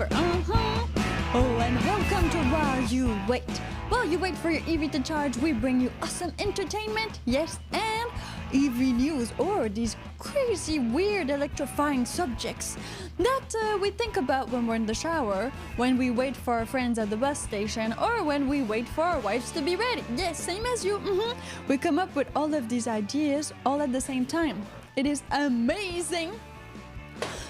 Piper. Oh, and welcome to While You Wait. While you wait for your EV to charge, we bring you awesome entertainment, yes, and EV news, or these crazy, weird, electrifying subjects that we think about when we're in the shower, when we wait for our friends at the bus station, or when we wait for our wives to be ready. Yes, same as you. We come up with all of these ideas all at the same time. It is amazing.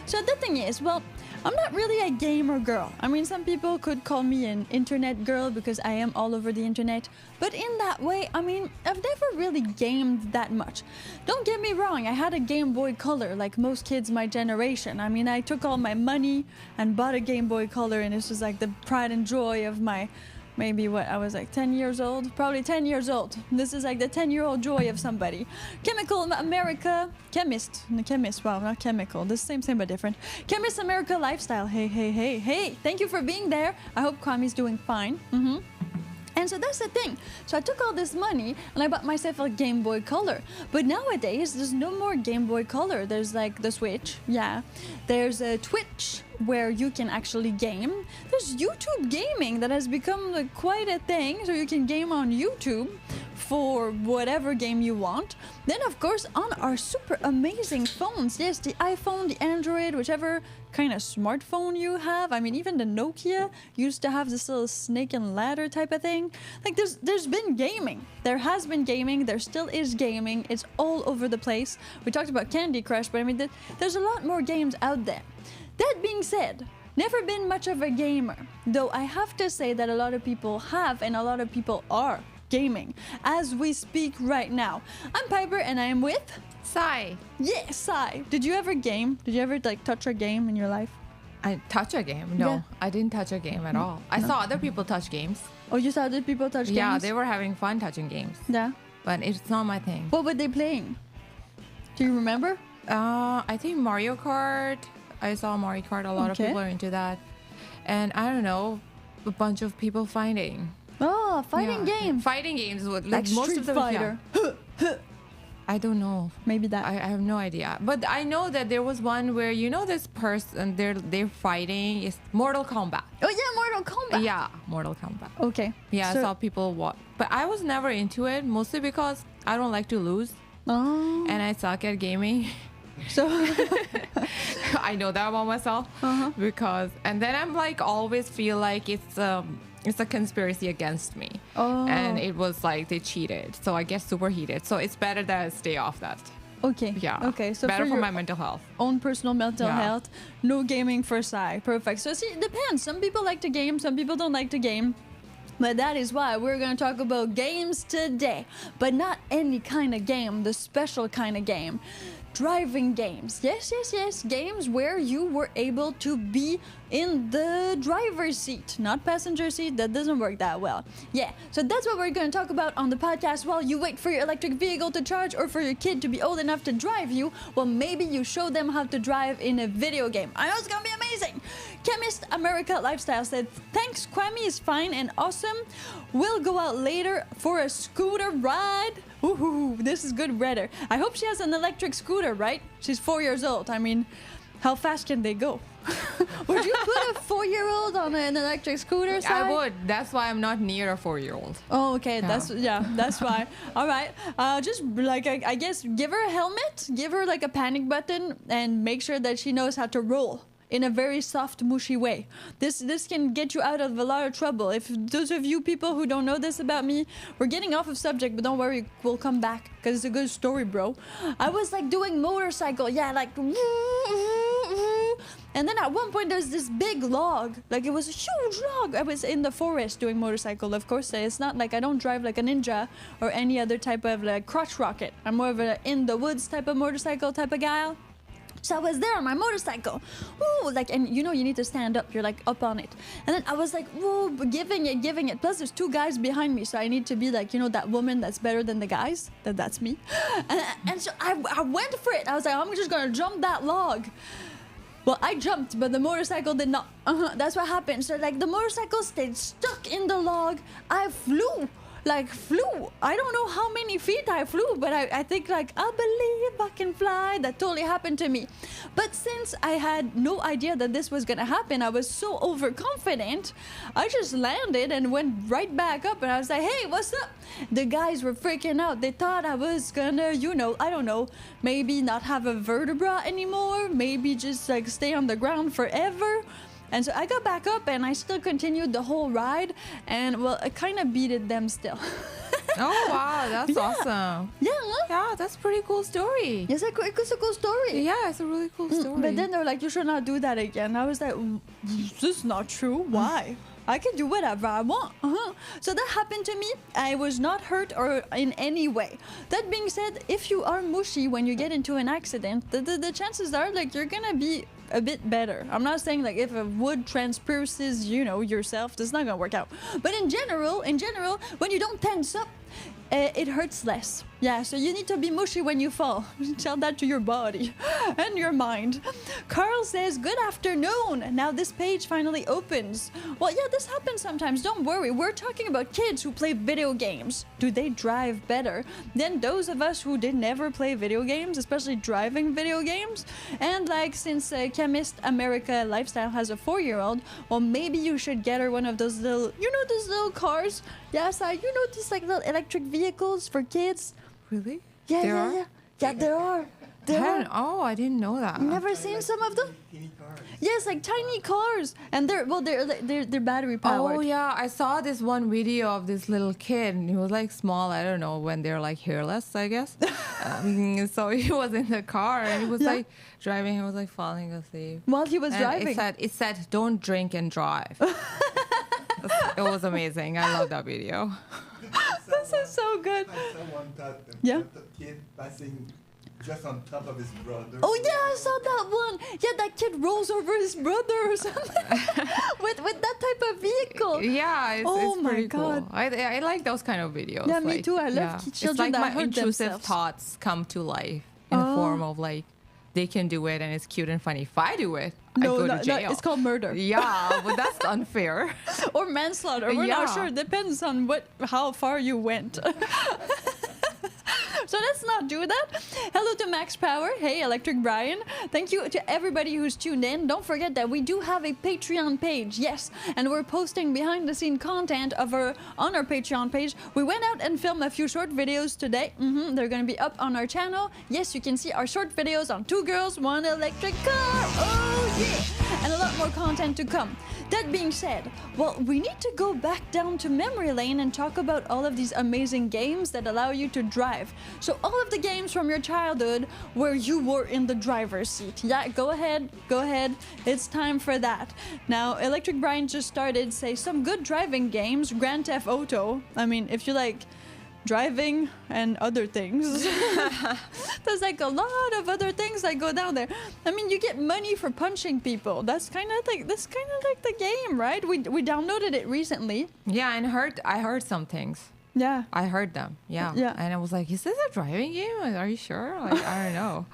So the thing is, well, I'm not really a gamer girl. I mean, some people could call me an internet girl because I am all over the internet. But in that way, I mean, I've never really gamed that much. Don't get me wrong, I had a Game Boy Color like most kids my generation. I mean, I took all my money and bought a Game Boy Color, and this was like the pride and joy of my... Maybe I was like 10 years old, probably 10 years old. This is like the 10-year-old joy of somebody. Chemical America, chemist, wow, not chemical, the same but different. Chemist America lifestyle, hey. Thank you for being there. I hope Kwami's doing fine. And so that's the thing. So I took all this money and I bought myself a Game Boy Color. But nowadays, there's no more Game Boy Color. There's like the Switch, yeah. There's a Twitch where you can actually game. There's YouTube gaming that has become like quite a thing. So you can game on YouTube for whatever game you want. Then of course on our super amazing phones, yes, the iPhone, the Android, whichever kind of smartphone you have. I mean, even the Nokia used to have this little snake and ladder type of thing. Like there's been gaming. There has been gaming. There still is gaming. It's all over the place. We talked about Candy Crush, but I mean, there's a lot more games out there. That being said, never been much of a gamer, though I have to say that a lot of people have and a lot of people are gaming as we speak right now. I'm Piper and I am with Sai. Yes, Sai. Did you ever game? Did you ever like touch a game in your life? I touch a game? No, yeah. I didn't touch a game at all. I saw other people touch games. Oh, you saw other people touch games? Yeah, they were having fun touching games. Yeah. But it's not my thing. What were they playing? Do you remember? I think Mario Kart. I saw Mario Kart. A lot of people are into that. And I don't know, a bunch of people fighting. Oh, fighting games. Fighting games with like most Street of them. Fighter. Yeah. I don't know. Maybe that. I have no idea. But I know that there was one where, you know, this person, they're fighting. It's Mortal Kombat. Oh, yeah, Mortal Kombat. Yeah, Mortal Kombat. Okay. Yeah, so, I saw people watch. But I was never into it, mostly because I don't like to lose. Oh. And I suck at gaming. So I know that about myself. Because, and then I'm like, always feel like it's a conspiracy against me. Oh. And it was like they cheated. So I get super heated. So it's better that I stay off that. Okay. Yeah. Okay. So better for my mental health. Own personal mental health. No gaming for Sai. Perfect. So see, it depends. Some people like to game. Some people don't like to game. But that is why we're going to talk about games today. But not any kind of game. The special kind of game. Driving games. Yes. Games where you were able to be in the driver's seat, not passenger seat. That doesn't work that well. Yeah, so that's what we're going to talk about on the podcast while you wait for your electric vehicle to charge or for your kid to be old enough to drive you. Well, maybe you show them how to drive in a video game. I know it's going to be amazing. Chemist America Lifestyle said, thanks, Kwame is fine and awesome. We'll go out later for a scooter ride. Ooh, this is good weather. I hope she has an electric scooter, right? She's 4 years old. I mean, how fast can they go? Would you put a 4-year-old on an electric scooter, Sai? I would. That's why I'm not near a 4-year-old. Oh, okay. That's why. All right. Just like, I guess, give her a helmet, give her like a panic button, and make sure that she knows how to roll in a very soft, mushy way. This can get you out of a lot of trouble. If those of you people who don't know this about me, we're getting off of subject, but don't worry, we'll come back because it's a good story, bro. I was like doing motorcycle, like, and then at one point there's this big log, like it was a huge log. I was in the forest doing motorcycle. Of course, it's not like I don't drive like a ninja or any other type of like crotch rocket. I'm more of a in the woods type of motorcycle type of guy. So I was there on my motorcycle, woo, like, and you know, you need to stand up, you're like up on it. And then I was like, woo, giving it. Plus there's 2 guys behind me, so I need to be like, you know, that woman that's better than the guys. That's me. And so I went for it. I was like, I'm just gonna jump that log. Well, I jumped, but the motorcycle did not. That's what happened. So like the motorcycle stayed stuck in the log. I flew. like flew. I don't know how many feet I flew, but I think like, I believe I can fly. That totally happened to me. But since I had no idea that this was gonna happen, I was so overconfident, I just landed and went right back up, and I was like, hey, what's up? The guys were freaking out. They thought I was gonna, I don't know, maybe not have a vertebra anymore, maybe just like stay on the ground forever. And so I got back up and I still continued the whole ride, and well, I kind of beated them still. Oh wow, that's awesome. Yeah. Yeah, that's a pretty cool story. It's a cool story. Yeah, it's a really cool story. But then they're like, you should not do that again. I was like, this is not true. Why? I can do whatever I want. So that happened to me. I was not hurt or in any way. That being said, if you are mushy when you get into an accident, the chances are like you're gonna be a bit better. I'm not saying like if a wood transposes, yourself, that's not gonna work out. But in general, when you don't tense up, it hurts less. Yeah, so you need to be mushy when you fall. Tell that to your body and your mind. Carl says, good afternoon. Now this page finally opens. Well, yeah, this happens sometimes. Don't worry. We're talking about kids who play video games. Do they drive better than those of us who did never play video games, especially driving video games? And like, since Chemist America Lifestyle has a 4-year-old, well, maybe you should get her one of those little, those little cars. Yes, these like little electric vehicles for kids. Really? Yeah, there yeah, are? yeah. Yeah, there are. There are. Oh, I didn't know that. Never seen some of them? Teeny cars. Yes, like tiny cars, and they're battery powered. Oh yeah, I saw this one video of this little kid. And he was like small. I don't know when they're like hairless, I guess. So he was in the car and he was like driving. He was like falling asleep While he was and driving. It said, "Don't drink and drive." It was amazing. I love that video. This is so good. Someone thought Yeah. the kid passing just on top of his brother. Oh yeah, I saw that one. Yeah, that kid rolls over his brother or something with that type of vehicle. Yeah, it's my pretty God. cool. I like those kind of videos. Yeah, me too. I love It's children like that my hurt intrusive themselves. thoughts come to life in the form of like they can do it and it's cute and funny. If I do it, I go to jail. It's called murder. Yeah, but that's unfair. Or manslaughter. We're not Yeah. sure. Depends on how far you went. So let's not do that. Hello to Max Power. Hey, Electric Brian. Thank you to everybody who's tuned in. Don't forget that we do have a Patreon page. Yes, and we're posting behind-the-scene content on our Patreon page. We went out and filmed a few short videos today. They're going to be up on our channel. Yes, you can see our short videos on 2 girls, 1 electric car. Oh, yeah. And a lot more content to come. That being said, well, we need to go back down to memory lane and talk about all of these amazing games that allow you to drive. So all of the games from your childhood where you were in the driver's seat. Yeah, go ahead. It's time for that. Now, Electric Brian just started, say, some good driving games. Grand Theft Auto. I mean, if you like driving and other things. There's like a lot of other things that go down there. I mean, you get money for punching people. That's kind of like the game, right? We downloaded it recently. Yeah, and I heard some things. Yeah. I heard them. Yeah. Yeah. And I was like, is this a driving game? Are you sure? Like, I don't know.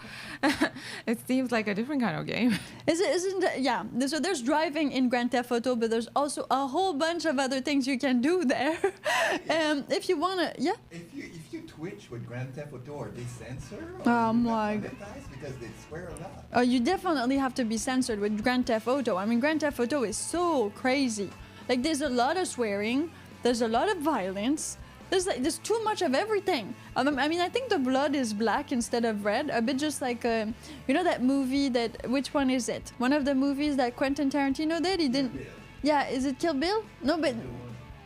It seems like a different kind of game. Isn't it? Yeah. So there's driving in Grand Theft Auto, but there's also a whole bunch of other things you can do there. If you wanna, yeah. If you twitch with Grand Theft Auto, are they censored? Oh my. Because they swear a lot. Oh, you definitely have to be censored with Grand Theft Auto. I mean, Grand Theft Auto is so crazy. Like, there's a lot of swearing. There's a lot of violence. There's too much of everything. I mean, I think the blood is black instead of red. A bit just like, that movie which one is it? One of the movies that Quentin Tarantino did? He didn't. Yeah, is it Kill Bill? No, but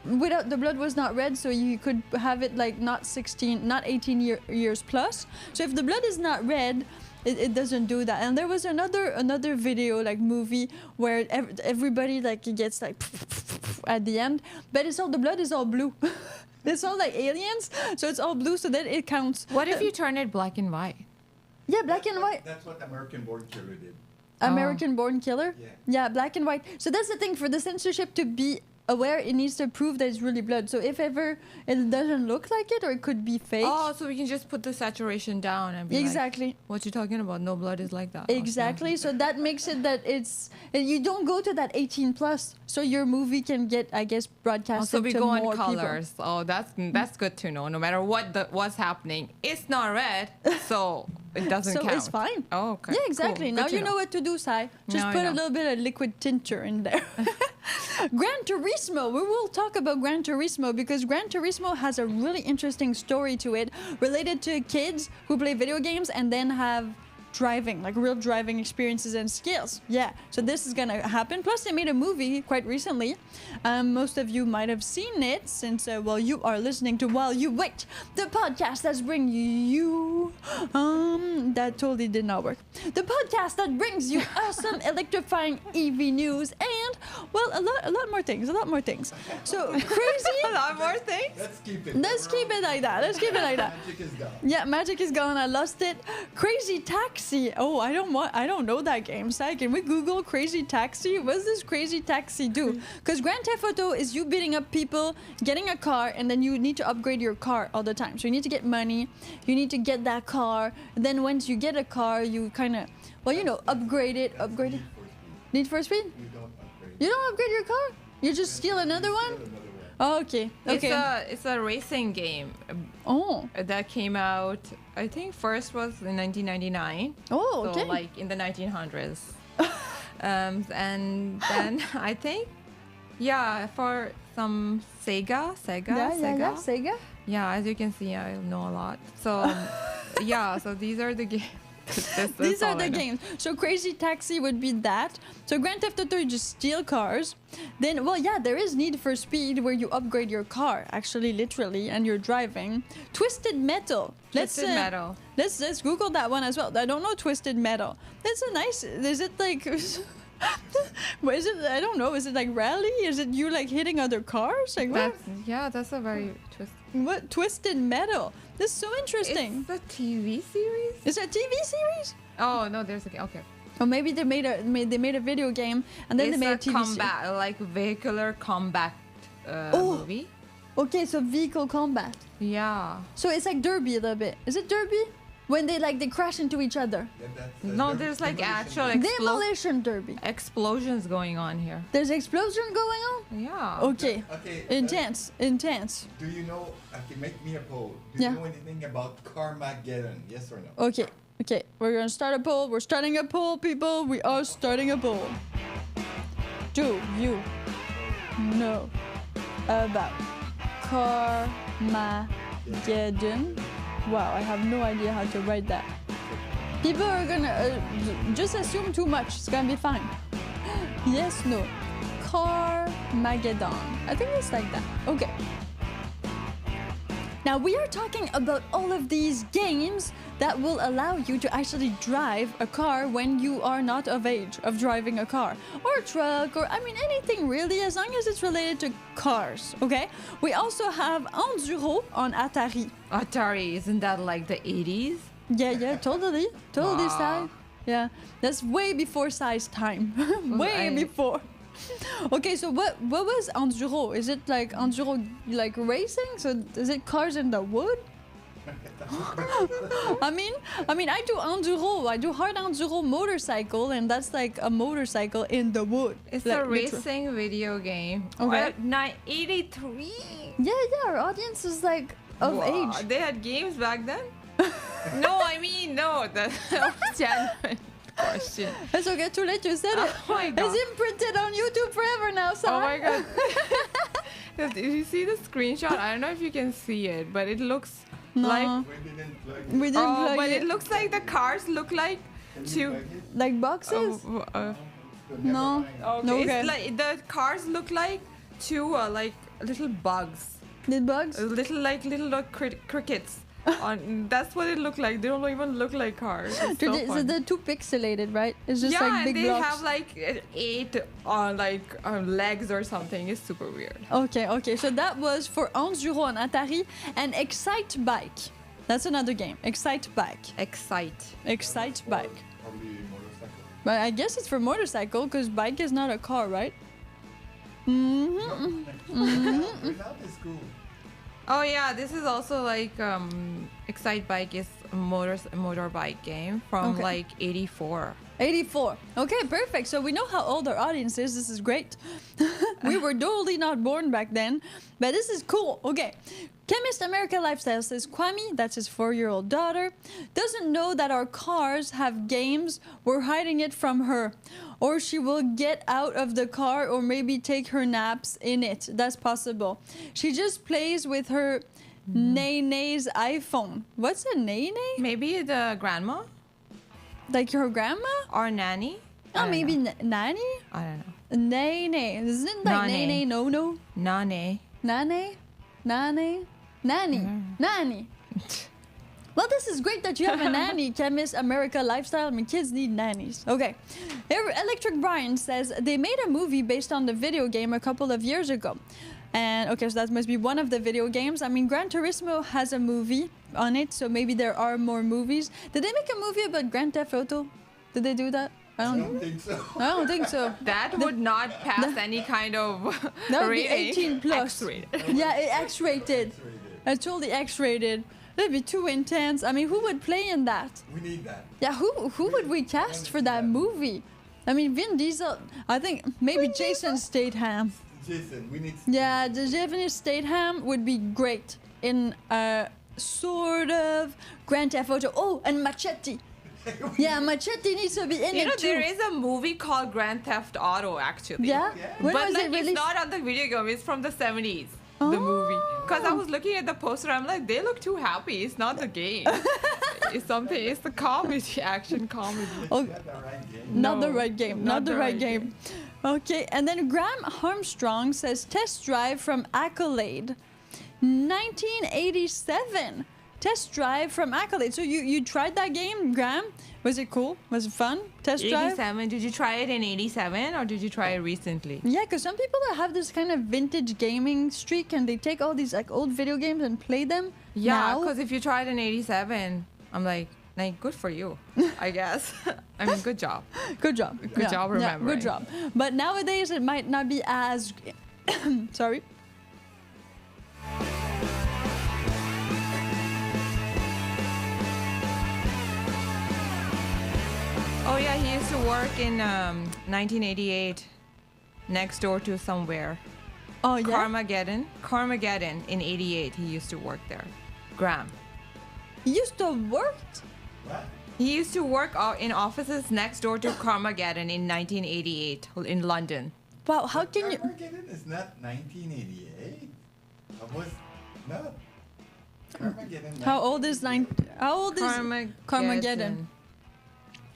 without the blood was not red, so you could have it like not 18 years plus. So if the blood is not red, it doesn't do that. And there was another video, like movie, where everybody like gets like at the end, but the blood is all blue. It's all like aliens, so it's all blue, so that it counts. What if you turn it black and white? Yeah, black and white. That's what American Born Killer did. American Born Killer? Yeah. Yeah, black and white. So that's the thing, for the censorship to be aware, it needs to prove that it's really blood. So if ever it doesn't look like it, or it could be fake. Oh, so we can just put the saturation down and be Exactly. like, what you talking about? No blood is like that. Exactly. So that makes it that you don't go to that 18 plus. So your movie can get, I guess, broadcasted So we to go more on colors. Oh, that's good to know. No matter what's happening, it's not red, so it doesn't So count. it's fine. Oh, okay. Yeah, exactly. Cool. Now Good to you know what to do, Sai. Just Now I put a know. little bit of liquid tincture in there. Gran Turismo. We will talk about Gran Turismo because Gran Turismo has a really interesting story to it related to kids who play video games and then have driving, like real driving experiences and skills. Yeah, so this is gonna happen. Plus, they made a movie quite recently. Most of you might have seen it since, well, you are listening to While You Wait, the podcast that's bring you. That totally did not work. The podcast that brings you awesome, electrifying EV news and, well, a lot more things. So crazy. A lot more things. Let's keep it. Let's keep it like that. Magic is gone. Yeah, magic is gone. I lost it. Crazy Taxi. Oh, I don't know that game. Sai, can we Google Crazy Taxi? What does this Crazy Taxi do? Because Grand Theft Auto is you beating up people, getting a car, and then you need to upgrade your car all the time. So you need to get money. You need to get that car. And then once you get a car, you kind of, well, upgrade it. Need for speed? You don't upgrade. You don't upgrade your car? You just steal another one? Another one. Oh, okay. Okay. It's a racing game Oh. that came out. I think first was in 1999. Oh, okay. So like in the 1900s. And then I think, yeah, for some Sega. Yeah, Sega. Yeah, as you can see, I know a lot. So yeah, so these are the games. These are the games. So Crazy Taxi would be that. So Grand Theft Auto, you just steal cars. Then, well, yeah, there is Need for Speed where you upgrade your car, actually, literally, and you're driving. Twisted Metal. Metal. Let's Google that one as well. I don't know Twisted Metal. That's a nice. Is it like? What is it? I don't know. Is it like rally? Is it you like hitting other cars? Like what? That's a very twist. What Twisted Metal? This is so interesting. It's a TV series. Is it a TV series? Oh no, there's a okay. Or maybe they made a video game and then It's they made a a TV combat, series. like vehicular combat movie. Okay, so vehicle combat. Yeah. So it's like Derby a little bit. Is it Derby? When they crash into each other. No, there's like actual Demolition Derby. explosions going on here. There's explosion going on? Yeah. Okay. Okay. Intense. Do you know? Okay, make me a poll. Do Yeah. you know anything about Carmageddon? Yes or no? Okay. Okay. We're gonna start a poll. We're starting a poll, people. We are starting a poll. Do you know about Carmageddon? Wow, I have no idea how to write that. People are gonna just assume too much. It's gonna be fine. Yes, no. Carmageddon. I think it's like that. Okay. Now we are talking about all of these games that will allow you to actually drive a car when you are not of age of driving a car or a truck or anything really, as long as it's related to cars. Okay. We also have Enduro on Atari. Atari, isn't that like the 80s? Yeah, totally Wow. Sai. Yeah, that's way before Sai's time. Way before. Okay, so what was Enduro? Is it like Enduro like racing? So is it cars in the wood? I mean, I do Enduro. I do hard Enduro motorcycle, and that's like a motorcycle in the wood. It's like, a racing video game. Okay. 83. Yeah, our audience is like of Wow, age. They had games back then? No, that's genuine question. It's okay, too late. You said it. Oh my God. It's imprinted on YouTube forever now, Sai. Oh my God. Did you see the screenshot? I don't know if you can see it, but it looks No. like... We didn't plug it. We didn't plug but it. it looks like the cars look like Can you two... plug it? Like boxes? So never No. mind. Okay. Okay. It's like the cars look like two like little bugs, Did bugs? little crickets. That's what it looked like. They don't even look like cars. It's so So fun. they're too pixelated, right? It's just yeah, like big and they blocks. have like 8 legs or something. It's super weird. Okay. So that was for Enduro on Atari and Excite Bike. That's another game. Excite Bike. Excite. Excite Bike. Probably motorcycle. But I guess it's for motorcycle because bike is not a car, right? Without the school. Oh yeah, this is also like Excite Bike is a motorbike game from Okay. like 84. 84. Okay, perfect. So we know how old our audience is. This is great. We were totally not born back then, but this is cool. Okay. Chemist America Lifestyle says Kwame, that's his 4-year-old daughter, doesn't know that our cars have games. We're hiding it from her. Or she will get out of the car or maybe take her naps in it. That's possible. She just plays with her Nene's iPhone. What's a Nene? Maybe the grandma Like her grandma? or nanny? I Oh, don't maybe know. Nanny? I don't know. Nene. Isn't like Nane. Nene no? Nane. Nane? Nanny? Nanny. Nanny. Well, this is great that you have a nanny, Chemist America Lifestyle. I mean, kids need nannies. Okay. Here, Electric Brian says they made a movie based on the video game a couple of years ago. And okay, so that must be one of the video games. I mean, Gran Turismo has a movie on it, so maybe there are more movies. Did they make a movie about Grand Theft Auto? Did they do that? I I don't don't think so. I don't think so. That would not pass any kind of That would be rating. 18 plus. X-rated. Yeah, X-rated. X-rated. It's totally X-rated. That'd be too intense. I mean, who would play in that? We need that. Yeah, who would we cast for that movie? I mean, Vin Diesel. I think maybe Jason Statham. Jason, we need. Yeah, the Japanese Statham would be great in sort of Grand Theft Auto. Oh, and Machete. Yeah, Machete needs to be in You know, it too. there is a movie called Grand Theft Auto, actually. Yeah? Yeah. When But was like, it it's released? not on the video game. It's from the 70s, the movie. Because I was looking at the poster, I'm like, they look too happy. It's not the game. It's something. It's the comedy, action comedy. Oh, Is that the right game? not the No, right game. Not the right game. Okay, and then Graham Armstrong says test drive from Accolade, 1987. Test drive from Accolade. So you tried that game, Graham? Was it cool? Was it fun? Test drive? 87. Did you try it in 87 or did you try it recently? Yeah, because some people that have this kind of vintage gaming streak and they take all these like old video games and play them. Yeah, now. because if you tried in 87, I'm like, good for you, I guess. I mean, good job. Good job. Good job remembering. good job. But nowadays it might not be as. Sorry. Oh yeah, he used to work in 1988 next door to somewhere. Oh yeah. Carmageddon in 88. He used to work there. Graham. You used to work. What? He used to work in offices next door to Carmageddon in 1988 in London. Wow. How can you? Armageddon is not 1988. I was not. Armageddon. How old is Carmageddon?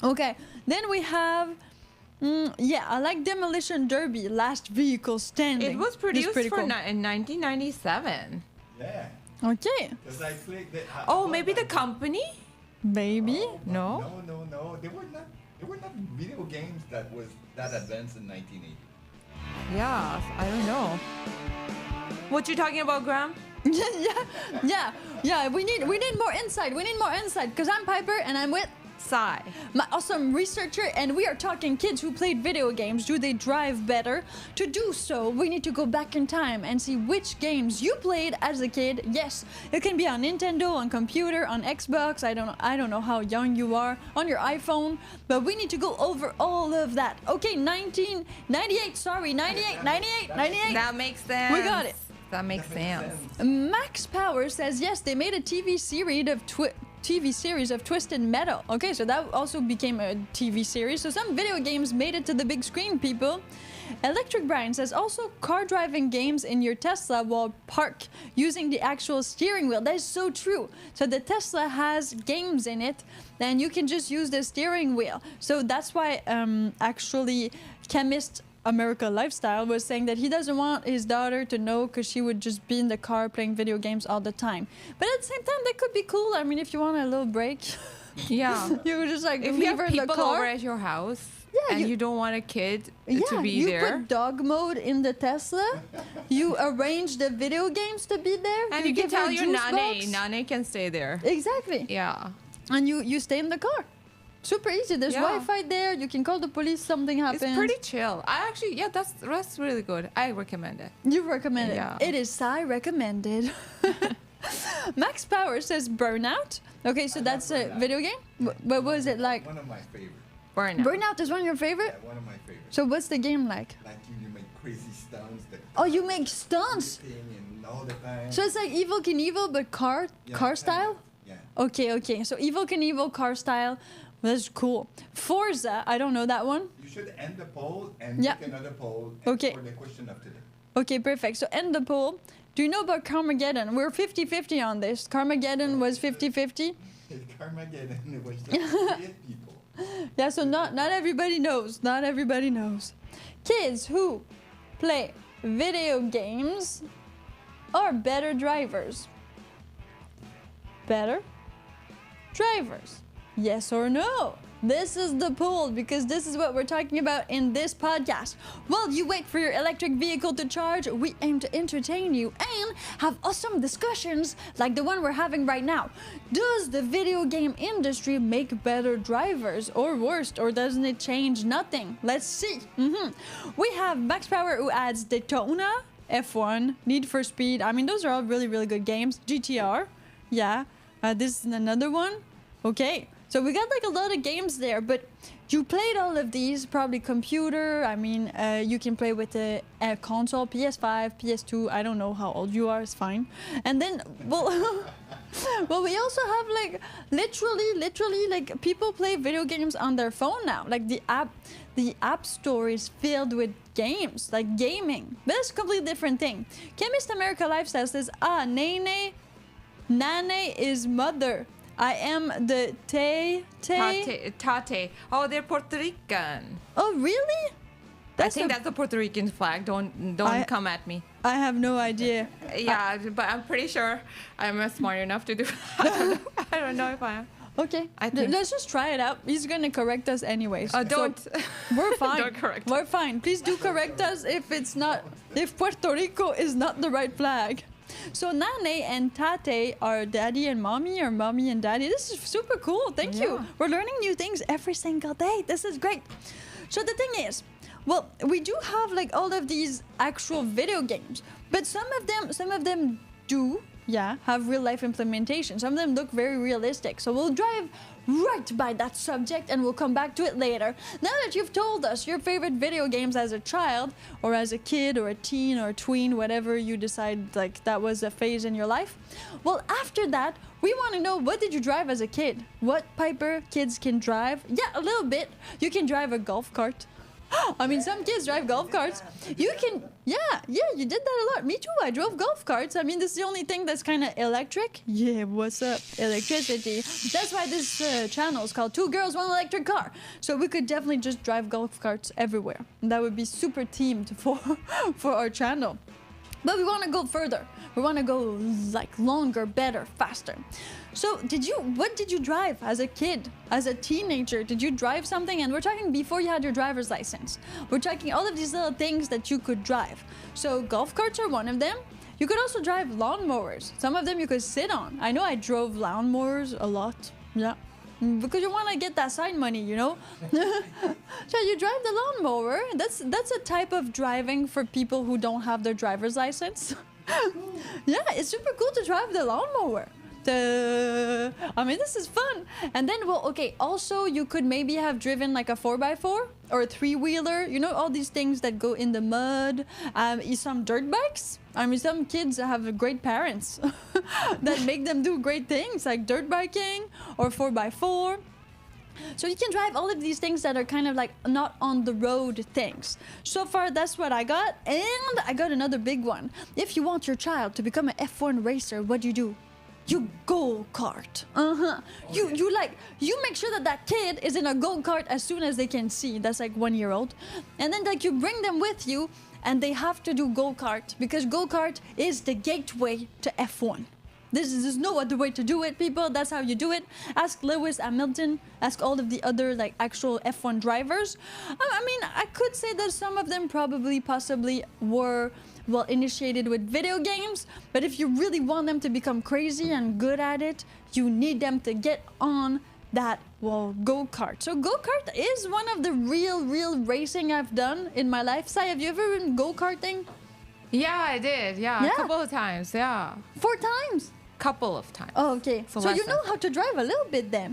Okay. Then we have. Yeah, I like Demolition Derby, Last Vehicle Standing. It was This is produced pretty for cool. in 1997. Yeah. Okay. Because I played the. Oh, maybe the company? Maybe. No? No. They were not. They were not video games that was that advanced in 1980. Yeah, I don't know. What you talking about, Graham? yeah. We need more insight. We need more insight because I'm Piper and I'm with Sai. my awesome researcher, and we are talking kids who played video games. Do they drive better? To do so, we need to go back in time and see which games you played as a kid. Yes, it can be on Nintendo, on computer, on Xbox. I don't know how young you are, on your iPhone, but we need to go over all of that. Okay, 1998. Sorry, 98. That makes sense. We got it. That makes sense. Max Power says yes, they made a TV series of Twisted Metal. Okay, so that also became a TV series. So some video games made it to the big screen, people. Electric Brian says also car driving games in your Tesla while parked using the actual steering wheel. That is so true. So the Tesla has games in it, and you can just use the steering wheel. So that's why actually Chemist America Lifestyle was saying that he doesn't want his daughter to know because she would just be in the car playing video games all the time. But at the same time, that could be cool. I mean, if you want a little break, Yeah. you would just like If you leave have her in the people car. over at your house Yeah, and you don't want a kid Yeah, to be you there, put dog mode in the Tesla. You arrange the video games to be there. and you can give her tell your juice nane, box. nane can stay there. Exactly. Yeah. And you stay in the car. Super easy. There's Yeah. Wi-Fi there. You can call the police. Something happens. It's pretty chill. I actually, yeah, that's really good. I recommend it. You recommend it. Yeah. It is Sai recommended. Max Power says Burnout. Okay, so I love that's a Burnout. video game. What was it like? One of my favorite. Burnout is one of your Yeah, favorite. one of my favorites. So what's the game like? Like you make crazy stunts. That Oh, you make stunts. and all the time. So it's like Evil Knievel, but car Yeah, style. Yeah. Okay. So Evil Knievel car style. That's cool. Forza, I don't know that one. You should end the poll and Yeah. make another poll Okay. for the question of today. Okay, perfect. So end the poll. Do you know about Carmageddon? We're 50-50 on this. Carmageddon was 50-50. Carmageddon was just hit people. Yeah, so not everybody knows. Not everybody knows. Kids who play video games are better drivers. Better drivers. Yes or no? This is the poll because this is what we're talking about in this podcast. While you wait for your electric vehicle to charge, we aim to entertain you and have awesome discussions like the one we're having right now. Does the video game industry make better drivers or worse, or doesn't it change nothing? Let's see. We have Max Power who adds Daytona, F1, Need for Speed. I mean, those are all really, really good games. GTR, yeah. This is another one. Okay. So we got like a lot of games there, but you played all of these, probably computer. I mean, you can play with a console, PS5, PS2. I don't know how old you are, it's fine. And then, well, well, we also have like literally like people play video games on their phone now. Like the app store is filled with games, like gaming. But it's a completely different thing. Chemist America Lifestyle says, Nene is mother. I am the Tate. Tate. Oh, they're Puerto Rican. Oh, really? I think that's the Puerto Rican flag. Don't come at me. I have no idea. Yeah, but I'm pretty sure I'm smart enough to do that. I don't know if I am. Okay, I think- let's just try it out. He's gonna correct us anyways. Don't. So we're fine. Don't correct We're fine. Please do correct us if Puerto Rico is not the right flag. So Nane and Tate are daddy and mommy, or mommy and daddy. This is super cool. Thank you. Yeah. We're learning new things every single day. This is great. So the thing is, well, we do have like all of these actual video games, but some of them do, yeah, have real life implementation. Some of them look very realistic. So we'll drive right by that subject and we'll come back to it later. Now that you've told us your favorite video games as a child or as a kid or a teen or a tween, whatever you decide like that was a phase in your life, well, after that, we want to know, what did you drive as a kid? What Piper kids can drive? Yeah, a little bit. You can drive a golf cart. I mean, some kids drive golf carts. You can, yeah, you did that a lot. Me too, I drove golf carts. I mean, this is the only thing that's kind of electric. Yeah, what's up? Electricity. That's why this channel is called Two Girls, One Electric Car. So we could definitely just drive golf carts everywhere. And that would be super teamed for our channel. But we want to go further. We want to go like longer, better, faster. So what did you drive as a kid, as a teenager? Did you drive something? And we're talking before you had your driver's license. We're talking all of these little things that you could drive. So golf carts are one of them. You could also drive lawnmowers. Some of them you could sit on. I know I drove lawnmowers a lot. Yeah. Because you want to get that side money, you know? So you drive the lawnmower. That's a type of driving for people who don't have their driver's license. Yeah, it's super cool to drive the lawnmower. I mean, this is fun. And then, well, okay, also you could maybe have driven like a 4x4 or a 3-wheeler. You know, all these things that go in the mud. Some dirt bikes. I mean, some kids have great parents that make them do great things like dirt biking or 4x4. So you can drive all of these things that are kind of like not on the road things. So far, that's what I got. And I got another big one. If you want your child to become an F1 racer, what do? You go-kart. You make sure that kid is in a go-kart as soon as they can see. That's like 1 year old. And then like you bring them with you and they have to do go-kart because go-kart is the gateway to F1. There's no other way to do it, people. That's how you do it. Ask Lewis Hamilton. Ask all of the other like actual F1 drivers. I mean, I could say that some of them possibly were well initiated with video games, but if you really want them to become crazy and good at it, you need them to get on that Well, go-kart. So go-kart is one of the real racing I've done in my life. Sai, have you ever been go-karting? Yeah, I did. Yeah, Yeah? a couple of times. Yeah, 4 times? couple of times. Oh, okay. So less you know than- how to drive a little bit then.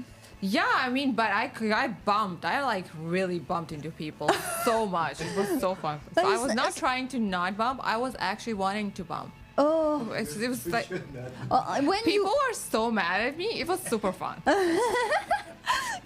Yeah, I mean, but I bumped. I like really bumped into people so much. It was so fun. That So I is- was not is- trying to not bump. I was actually wanting to bump. Oh, It was like when people are so mad at me. It was super fun.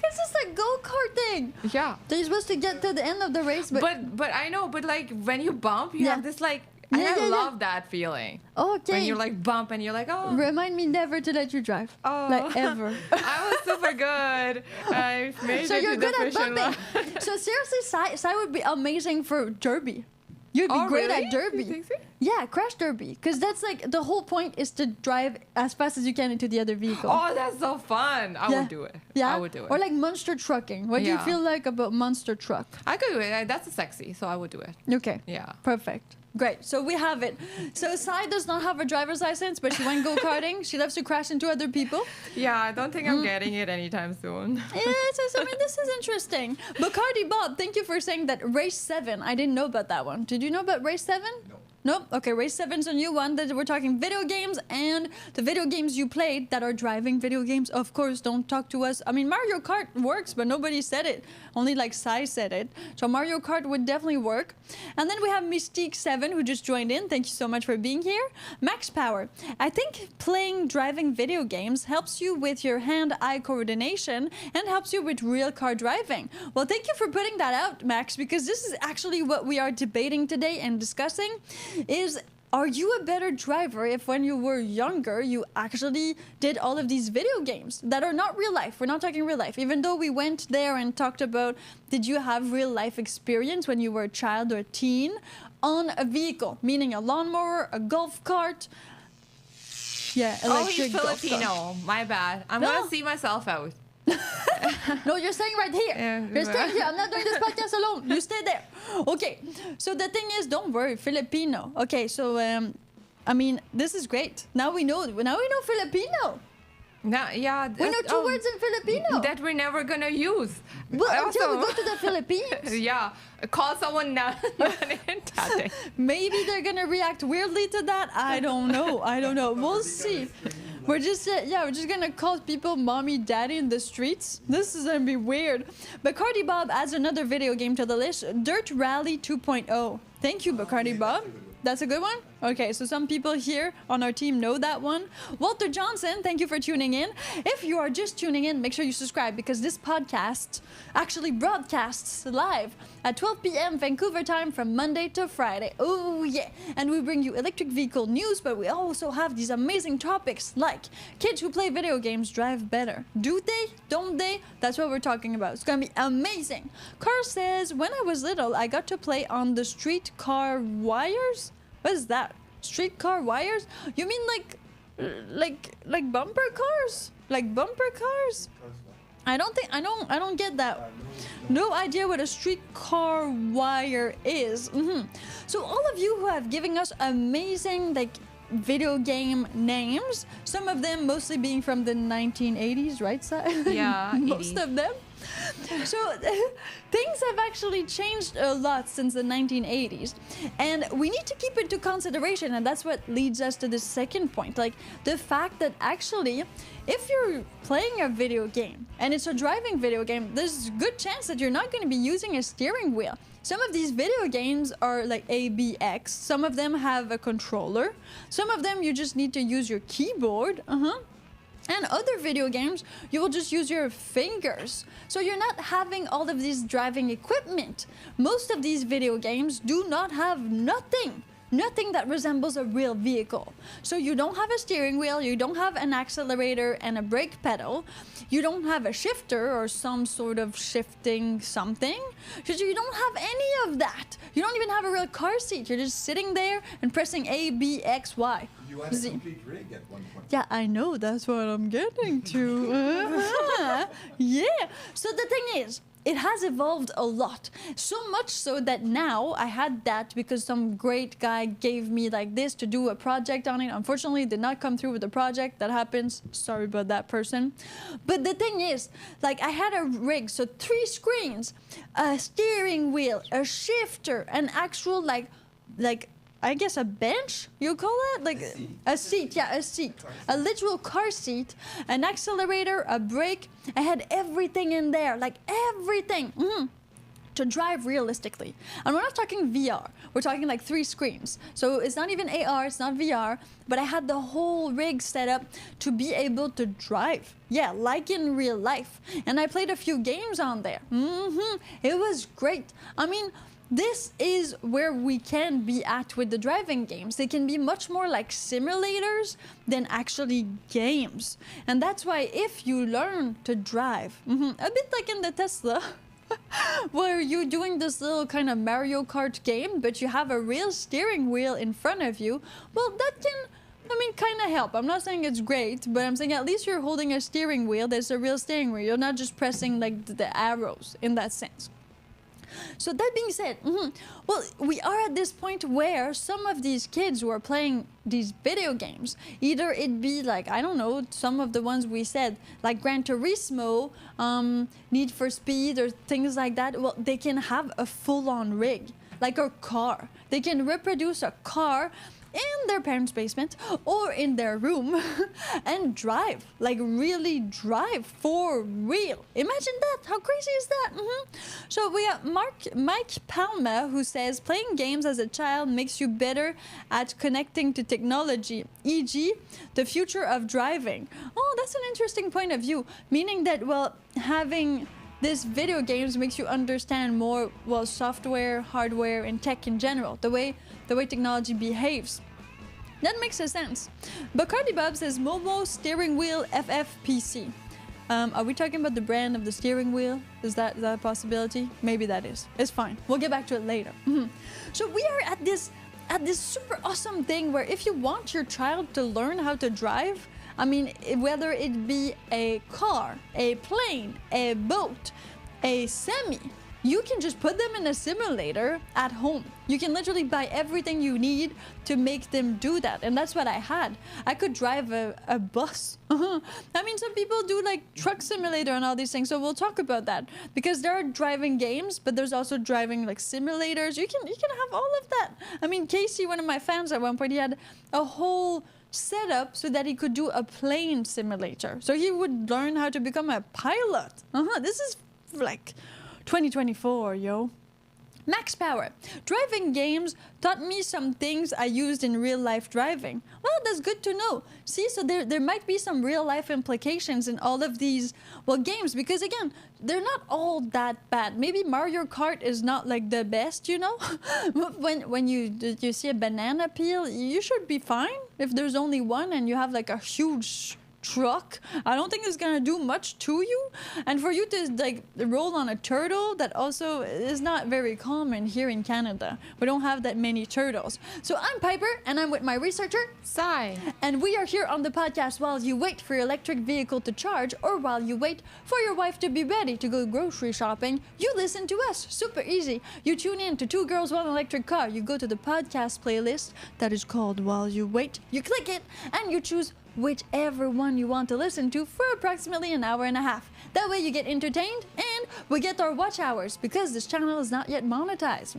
It's just like go-karting. Yeah. So you're supposed to get to the end of the race, But I know, but like when you bump, you Yeah. have this like, and Yeah, I yeah, yeah. love that feeling. okay. When you like bump and you're like, oh, Remind me never to let you drive. oh. Like ever. I was super good. I made So it you're to the good at fishing bumping. line. So seriously, Sai would be amazing for derby. You'd be Oh, great really? at derby. You think so? Yeah, crash derby. Because that's like the whole point is to drive as fast as you can into the other vehicle. Oh, that's so fun. I Yeah. would do it. Yeah? I would do it. Or like monster trucking. What do you Yeah. feel like about monster truck? I could do it. That's sexy, so I would do it. Okay. Yeah. Perfect. Great. So we have it. So Sai does not have a driver's license, but she went go-karting. She loves to crash into other people. Yeah, I don't think I'm getting it anytime soon. Yes, I mean, this is interesting. Bacardi Bob, thank you for saying that race 7. I didn't know about that one. Did you know about race 7? No. Nope. Okay, race 7's a new one that we're talking video games and the video games you played that are driving video games. Of course, don't talk to us. I mean, Mario Kart works, but nobody said it. Only like Sai said it. So Mario Kart would definitely work. And then we have Mystique7 who just joined in. Thank you so much for being here. Max Power. I think playing driving video games helps you with your hand-eye coordination and helps you with real car driving. Well, thank you for putting that out, Max, because this is actually what we are debating today and discussing is, are you a better driver if when you were younger you actually did all of these video games that are not real life? We're not talking real life. Even though we went there and talked about, did you have real life experience when you were a child or a teen on a vehicle, meaning a lawnmower, a golf cart? Yeah, Oh, electric he's golf cart. Filipino. My bad. I'm No. gonna see myself out. No, you're staying right here. Yeah. You're staying here. I'm not doing this podcast alone. You stay there. Okay. So the thing is, don't worry, Filipino. Okay. So I mean, this is great. Now we know. Now we know Filipino. Yeah. We know two words in Filipino. that we're never gonna use. Well, until we Also- go to the Philippines. Yeah, call someone now. Maybe they're gonna react weirdly to that. I don't know. I don't know. We'll see. We're just we're just gonna call people mommy, daddy in the streets. This is gonna be weird. Bacardi Bob adds another video game to the list. Dirt Rally 2.0. Thank you, Bacardi Bob. That's a good one? Okay, so some people here on our team know that one. Walter Johnson, thank you for tuning in. If you are just tuning in, make sure you subscribe because this podcast actually broadcasts live at 12 p.m. Vancouver time from Monday to Friday. Oh, yeah. And we bring you electric vehicle news, but we also have these amazing topics like kids who play video games drive better. Do they? Don't they? That's what we're talking about. It's going to be amazing. Carl says, when I was little, I got to play on the streetcar wires. What is that? Streetcar wires? You mean like bumper cars? Like bumper cars? I don't get that. No idea what a streetcar wire is. So all of you who have given us amazing video game names, some of them mostly being from the 1980s, right? Yeah, Most 80s. of them. So things have actually changed a lot since the 1980s, and we need to keep into consideration, and that's what leads us to the second point, like the fact that actually if you're playing a video game and it's a driving video game, there's a good chance that you're not going to be using a steering wheel. Some of these video games are like ABX, some of them have a controller, some of them you just need to use your keyboard. And other video games, you will just use your fingers. So you're not having all of these driving equipment. Most of these video games do not have nothing that resembles a real vehicle. So you don't have a steering wheel, you don't have an accelerator and a brake pedal, you don't have a shifter or some sort of shifting something. So you don't have any of that. You don't even have a real car seat. You're just sitting there and pressing A, B, X, Y. You had a Z. complete rig at one point. Yeah, I know. That's what I'm getting to. Yeah. So the thing is, it has evolved a lot. So much so that now I had that because some great guy gave me like this to do a project on it. Unfortunately, it did not come through with the project. That happens. Sorry about that person. But the thing is, like I had a rig, so 3 screens, a steering wheel, a shifter, an actual like I guess a bench, you call it? Like a seat, yeah, a seat. A literal car seat, an accelerator, a brake. I had everything in there, like everything. To drive realistically. And we're not talking VR. We're talking like 3 screens. So it's not even AR, it's not VR, but I had the whole rig set up to be able to drive. Yeah, like in real life. And I played a few games on there. It was great. I mean, this is where we can be at with the driving games. They can be much more like simulators than actually games. And that's why if you learn to drive, a bit like in the Tesla, where you're doing this little kind of Mario Kart game, but you have a real steering wheel in front of you, well, that can, I mean, kind of help. I'm not saying it's great, but I'm saying at least you're holding a steering wheel that's a real steering wheel. You're not just pressing like the arrows in that sense. So that being said, well, we are at this point where some of these kids who are playing these video games, either it be like, I don't know, some of the ones we said, like Gran Turismo, Need for Speed, or things like that, well, they can have a full-on rig, like a car. They can reproduce a car in their parents' basement or in their room and drive, like really drive for real. Imagine that. How crazy is that? So we have Mike Palma, who says playing games as a child makes you better at connecting to technology, e.g. the future of driving. Oh, that's an interesting point of view, meaning that, well, having this video games makes you understand more, well, software, hardware, and tech in general, the way technology behaves. That makes a sense. Bacardi Bob says Momo steering wheel FFPC. Are we talking about the brand of the steering wheel? Is that a possibility? Maybe that is. It's fine. We'll get back to it later. So we are at this super awesome thing where if you want your child to learn how to drive, I mean, whether it be a car, a plane, a boat, a semi, you can just put them in a simulator at home. You can literally buy everything you need to make them do that. And that's what I had. I could drive a bus. I mean, some people do like truck simulator and all these things. So we'll talk about that because there are driving games, but there's also driving like simulators. You can have all of that. I mean, Casey, one of my fans at one point, he had a whole setup so that he could do a plane simulator. So he would learn how to become a pilot. This is like 2024, yo. Max Power. Driving games taught me some things I used in real life driving. Well, that's good to know. See, so there might be some real life implications in all of these, well, games, because again, they're not all that bad. Maybe Mario Kart is not like the best, you know? when you see a banana peel, you should be fine if there's only one and you have like a huge truck. I don't think it's gonna do much to you. And for you to like roll on a turtle, that also is not very common here in Canada. We don't have that many turtles. So I'm Piper and I'm with my researcher Sai. and we are here on the podcast while you wait for your electric vehicle to charge or while you wait for your wife to be ready to go grocery shopping. You listen to us. Super easy. You tune in to Two Girls, One Electric Car. You go to the podcast playlist that is called While You Wait. You click it and you choose whichever one you want to listen to for approximately an hour and a half. That way you get entertained and we get our watch hours because this channel is not yet monetized.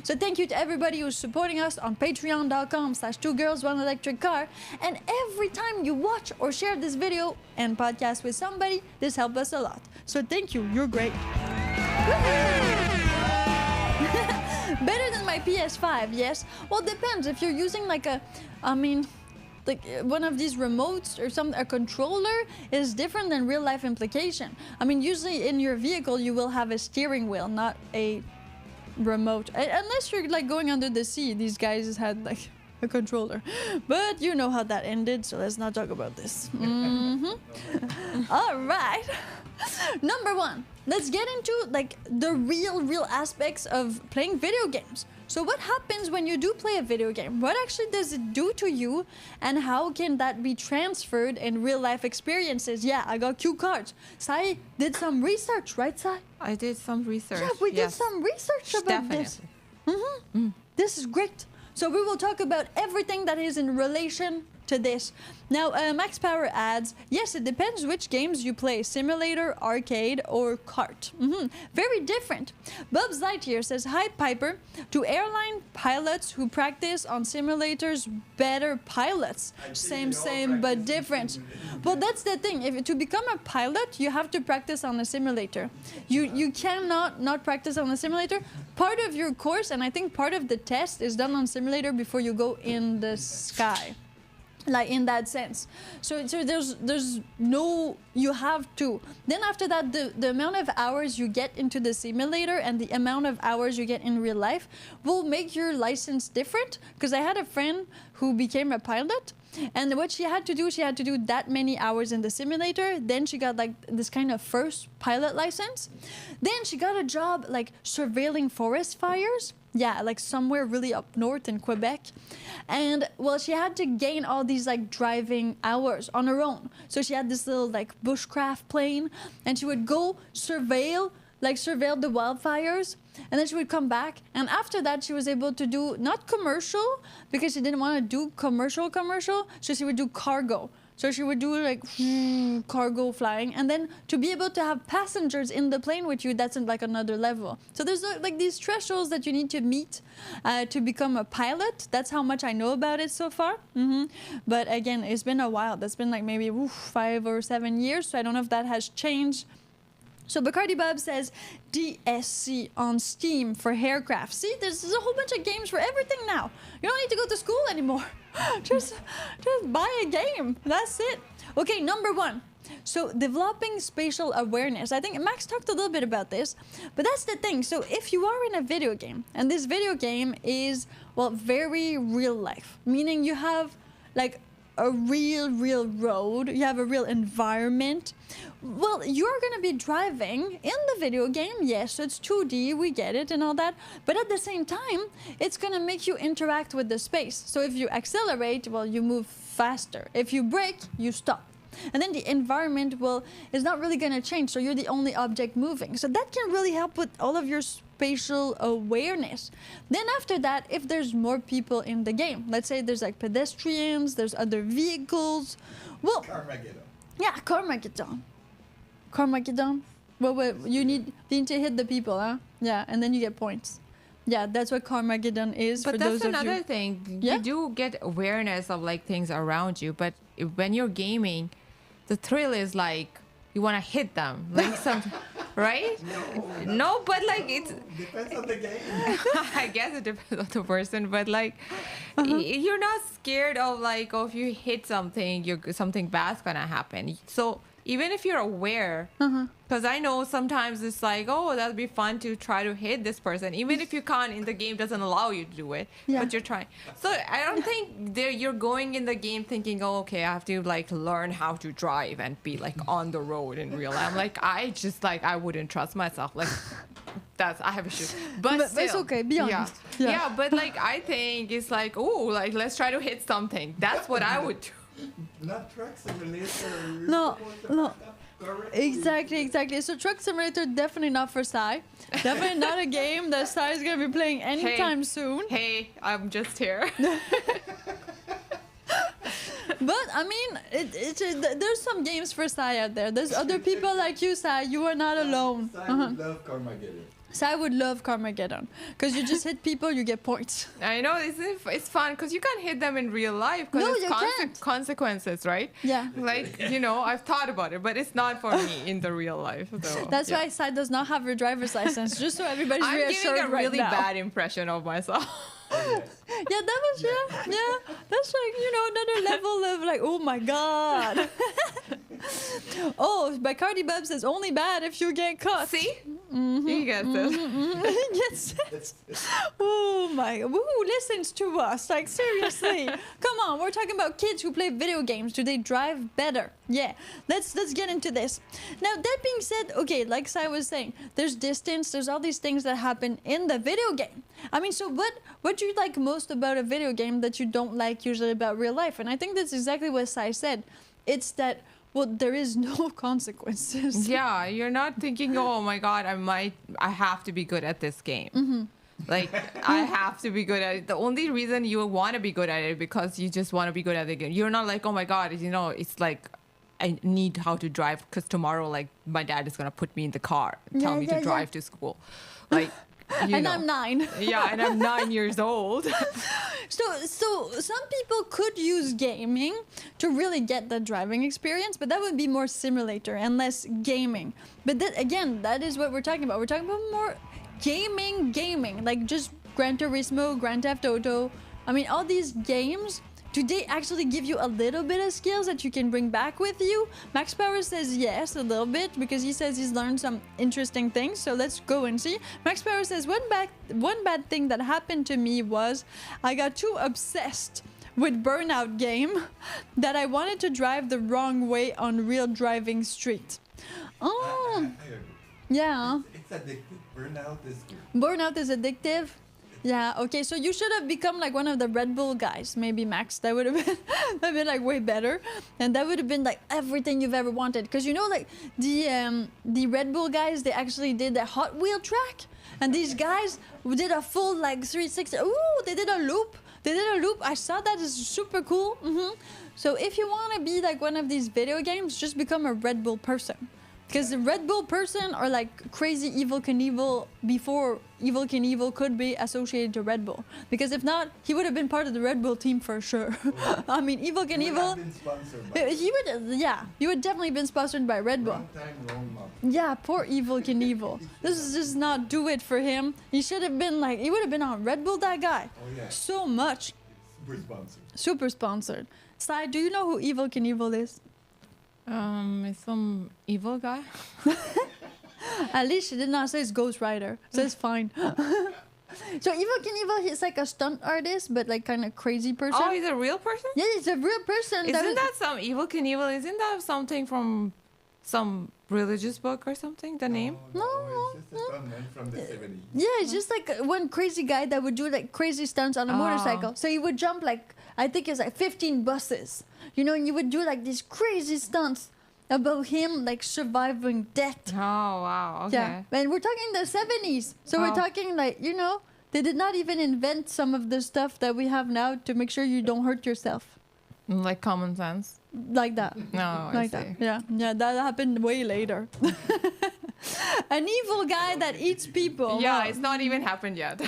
So thank you to everybody who's supporting us on patreon.com/2girls1electriccar. And every time you watch or share this video and podcast with somebody, this helps us a lot. So thank you. You're great. Better than my PS5, yes? Well, depends. If you're using like like one of these remotes or a controller is different than real life implication. I mean, usually in your vehicle, you will have a steering wheel, not a remote. Unless you're like going under the sea. These guys had like a controller. But you know how that ended, so let's not talk about this. All right. Number 1, let's get into like the real aspects of playing video games. So what happens when you do play a video game? What actually does it do to you, and how can that be transferred in real life experiences? Yeah, I got cue cards. Sai did some research, right, Sai? I did some research. Yeah, we did some research about this. This is great. So we will talk about everything that is in relation to this. Now, Max Power adds, yes, it depends which games you play, simulator, arcade, or kart. Very different. Bubs Lightyear says, hi, Piper. To airline pilots who practice on simulators, better pilots. Same, but different. Well, that's the thing. To become a pilot, you have to practice on a simulator. You cannot not practice on a simulator. Part of your course, and I think part of the test, is done on simulator before you go in the sky. Like in that sense. So there's no, you have to. Then after that, the amount of hours you get into the simulator and the amount of hours you get in real life will make your license different. Because I had a friend who became a pilot, and what she had to do that many hours in the simulator. Then she got like this kind of first pilot license. Then she got a job like surveilling forest fires. Yeah, like somewhere really up north in Quebec. And well, she had to gain all these like driving hours on her own. So she had this little like bushcraft plane, and she would go surveil the wildfires, and then she would come back. And after that, she was able to do not commercial, because she didn't want to do commercial, so she would do cargo. So she would do like cargo flying, and then to be able to have passengers in the plane with you, that's like another level. So there's like these thresholds that you need to meet to become a pilot. That's how much I know about it so far. But again, it's been a while. That's been like maybe 5 or 7 years. So I don't know if that has changed. So Bacardi Bob says DSC on Steam for Haircraft. See, there's a whole bunch of games for everything now. You don't need to go to school anymore. just buy a game. That's it. Okay, number 1. So developing spatial awareness. I think Max talked a little bit about this, but that's the thing. So if you are in a video game, and this video game is, well, very real life, meaning you have like a real road, you have a real environment. Well, you're going to be driving in the video game. Yes, it's 2D, we get it and all that. But at the same time, it's going to make you interact with the space. So if you accelerate, well, you move faster. If you brake, you stop. And then the environment, well, is not really going to change. So you're the only object moving. So that can really help with all of your spatial awareness. Then after that, if there's more people in the game, let's say there's like pedestrians, there's other vehicles. Well, Carmageddon. Yeah, Carmageddon. Well, you need to hit the people, huh? Yeah, and then you get points. Yeah, that's what Carmageddon is. But for that's those another of you. thing. Yeah? You do get awareness of like things around you, but when you're gaming, the thrill is like you want to hit them, like something, right? No, but like it's Depends on the game. I guess it depends on the person, but like you're not scared of like, oh, if you hit something, something bad's gonna happen. So even if you're aware, because I know sometimes it's like, oh, that'd be fun to try to hit this person, even if you can't, in the game doesn't allow you to do it, but you're trying. So I don't think you're going in the game thinking, oh, okay, I have to like learn how to drive and be like on the road in real life. Like I wouldn't trust myself. Like I have issues, but still, it's okay. Be honest. Yeah, but like I think it's like, oh, like let's try to hit something. That's what I would do. Not Truck Simulator. No. Exactly. So Truck Simulator, definitely not for Sai. Definitely not a game that Sai is going to be playing anytime soon. Hey, I'm just here. But I mean, there's some games for Sai out there. There's other people like you, Sai. You are not alone. I would love Carmageddon. Sai would love Carmageddon because you just hit people, you get points. I know, it's fun because you can't hit them in real life because No, it's you can't. consequences, right? Yeah. Like, I've thought about it, but it's not for me in the real life. So, That's why Sai does not have her driver's license, just so everybody's I'm reassured giving a really right now. bad impression of myself. Yeah, that was, yeah. That's like, another level of like, oh my God. Oh, Bacardi Bub says only bad if you get caught. See? He gets it. Yes. Oh my, who listens to us? Like, seriously. Come on, we're talking about kids who play video games. Do they drive better? Yeah, let's get into this. Now, that being said, okay, like Sai was saying, there's distance, there's all these things that happen in the video game. I mean, so what do you like most about a video game that you don't like usually about real life? And I think that's exactly what Sai said. It's that, well, there is no consequences. Yeah, you're not thinking, oh my God, I have to be good at this game. Like, I have to be good at it. The only reason you want to be good at it because you just want to be good at the game. You're not like, oh my God, it's like, I need how to drive because tomorrow, like, my dad is going to put me in the car and tell me to drive to school. Like, and I'm 9. Yeah, and I'm 9 years old. So some people could use gaming to really get the driving experience, but that would be more simulator and less gaming. But that is what we're talking about. We're talking about more gaming, like just Gran Turismo, Grand Theft Auto. I mean, all these games, do they actually give you a little bit of skills that you can bring back with you? Max Power says yes, a little bit, because he says he's learned some interesting things. So let's go and see. Max Power says, one bad thing that happened to me was I got too obsessed with Burnout game that I wanted to drive the wrong way on real driving street. Oh, I agree. yeah. It's addictive. Burnout is good. Burnout is addictive. Yeah, okay, so you should have become like one of the Red Bull guys, maybe, Max. That would have been like way better. And that would have been like everything you've ever wanted. Because you know, like the Red Bull guys, they actually did a Hot Wheel track. And these guys did a full like 360. Ooh, they did a loop. I saw that. It's super cool. So if you want to be like one of these video games, just become a Red Bull person. Because the Red Bull person are like crazy Evel Knievel before Evel Knievel could be associated to Red Bull. Because if not, he would have been part of the Red Bull team for sure. I mean, Evel Knievel, he would definitely been sponsored by Red Bull. Wrong time, wrong month. Yeah, poor Evel Knievel. This is just not do it for him. He should have been like, he would have been on Red Bull, that guy. Oh yeah. So much. Super sponsored. Super sponsored. Sai, do you know who Evel Knievel is? It's some evil guy. At least she did not say it's Ghost Rider, so it's fine. So Evel Knievel, he's like a stunt artist, but like kind of crazy person. Oh, he's a real person? Yeah, he's a real person. Isn't that some Evel Knievel? Isn't that something from some religious book or something? The name? No, it's just a stuntman from the 70s. Yeah, it's just like one crazy guy that would do like crazy stunts on a motorcycle. So he would jump like, I think it's like 15 buses. You know, and you would do like these crazy stunts about him like surviving death. Oh, wow. Okay. Yeah, and we're talking the 70s. So we're talking like, you know, they did not even invent some of the stuff that we have now to make sure you don't hurt yourself. Like common sense? Like that. No, Like that. Yeah, that happened way later. An evil guy that eats people. Yeah, Wow. it's not even happened yet.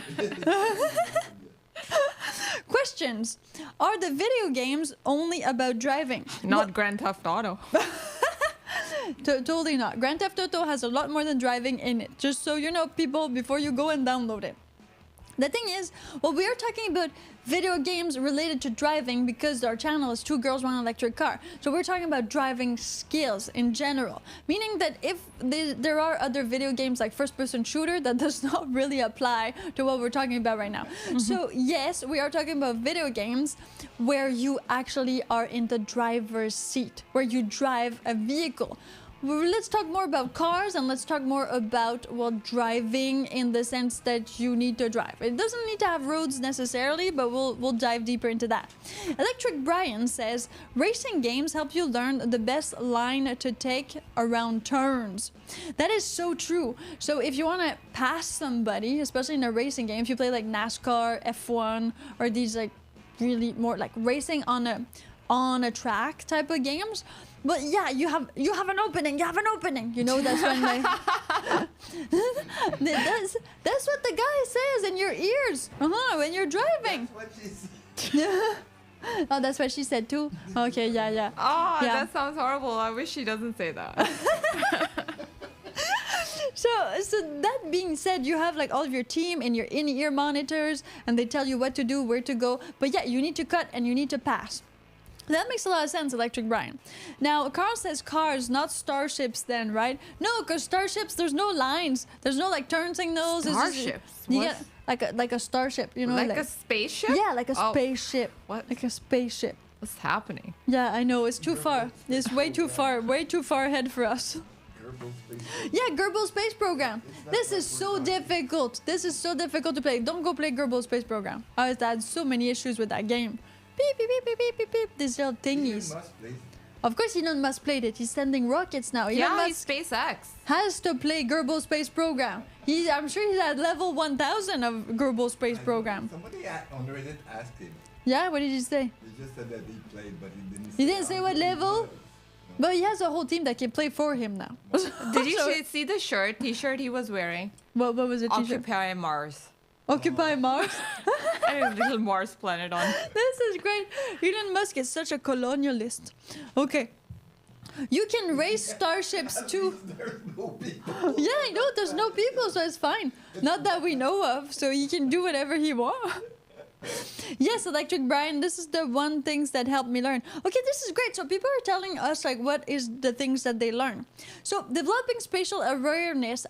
Questions. Are the video games only about driving? Not Grand Theft Auto. Totally not. Grand Theft Auto has a lot more than driving in it. Just so you know, people, before you go and download it. The thing is, well, we are talking about video games related to driving because our channel is 2 Girls, 1 Electric Car. So we're talking about driving skills in general. Meaning that if there are other video games like first-person shooter, that does not really apply to what we're talking about right now. So yes, we are talking about video games where you actually are in the driver's seat, where you drive a vehicle. Let's talk more about cars and let's talk more about, well, driving in the sense that you need to drive. It doesn't need to have roads necessarily, but we'll dive deeper into that. Electric Brian says, racing games help you learn the best line to take around turns. That is so true. So if you want to pass somebody, especially in a racing game, if you play like NASCAR, F1, or these like really more like racing on a track type of games, but yeah, you have an opening. You know, that's when like that's what the guy says in your ears. When you're driving. That's what she said. Oh, that's what she said too. Okay, yeah. Oh, Yeah. that sounds horrible. I wish she doesn't say that. So that being said, you have like all of your team in your in-ear monitors, and they tell you what to do, where to go. But yeah, you need to cut and you need to pass. That makes a lot of sense, Electric Brian. Now, Carl says cars, not starships then, right? No, because starships, there's no lines. There's no, like, turn signals. Starships? You What? get, like a starship, you know? Like a spaceship? Yeah, like a Oh, spaceship. What? Like a spaceship. What's happening? Yeah, I know, it's too far. It's way too far ahead for us. Kerbal Space. Yeah, Gerbil Space Program. This is so difficult. This is so difficult to play. Don't go play Gerbil Space Program. I've had so many issues with that game. Beep, beep, beep, beep, beep, beep, beep. These little Elon thingies. Musk plays it. Of course, Elon Musk played it. He's sending rockets now. Elon Yeah, Musk he's SpaceX. has to play Gerbil Space Program. I'm sure he's at level 1000 of Gerbil Space Program. Somebody on Reddit asked him. Yeah, what did he say? He just said that he played, but he didn't. He didn't say what how good he level? was. But he has a whole team that can play for him now. Did you So- see the t-shirt he was wearing? What was it? T-shirt? Occupy Mars. Occupy Mars? And his little Mars planet on. This is great. Elon Musk is such a colonialist. Okay. You can race starships At too. least there's no people. Yeah, I know there's no people, so it's fine. Not that we know of, so he can do whatever he wants. Yes, Electric Brian, this is the one things that helped me learn. Okay, this is great. So people are telling us like what is the things that they learn. So developing spatial awareness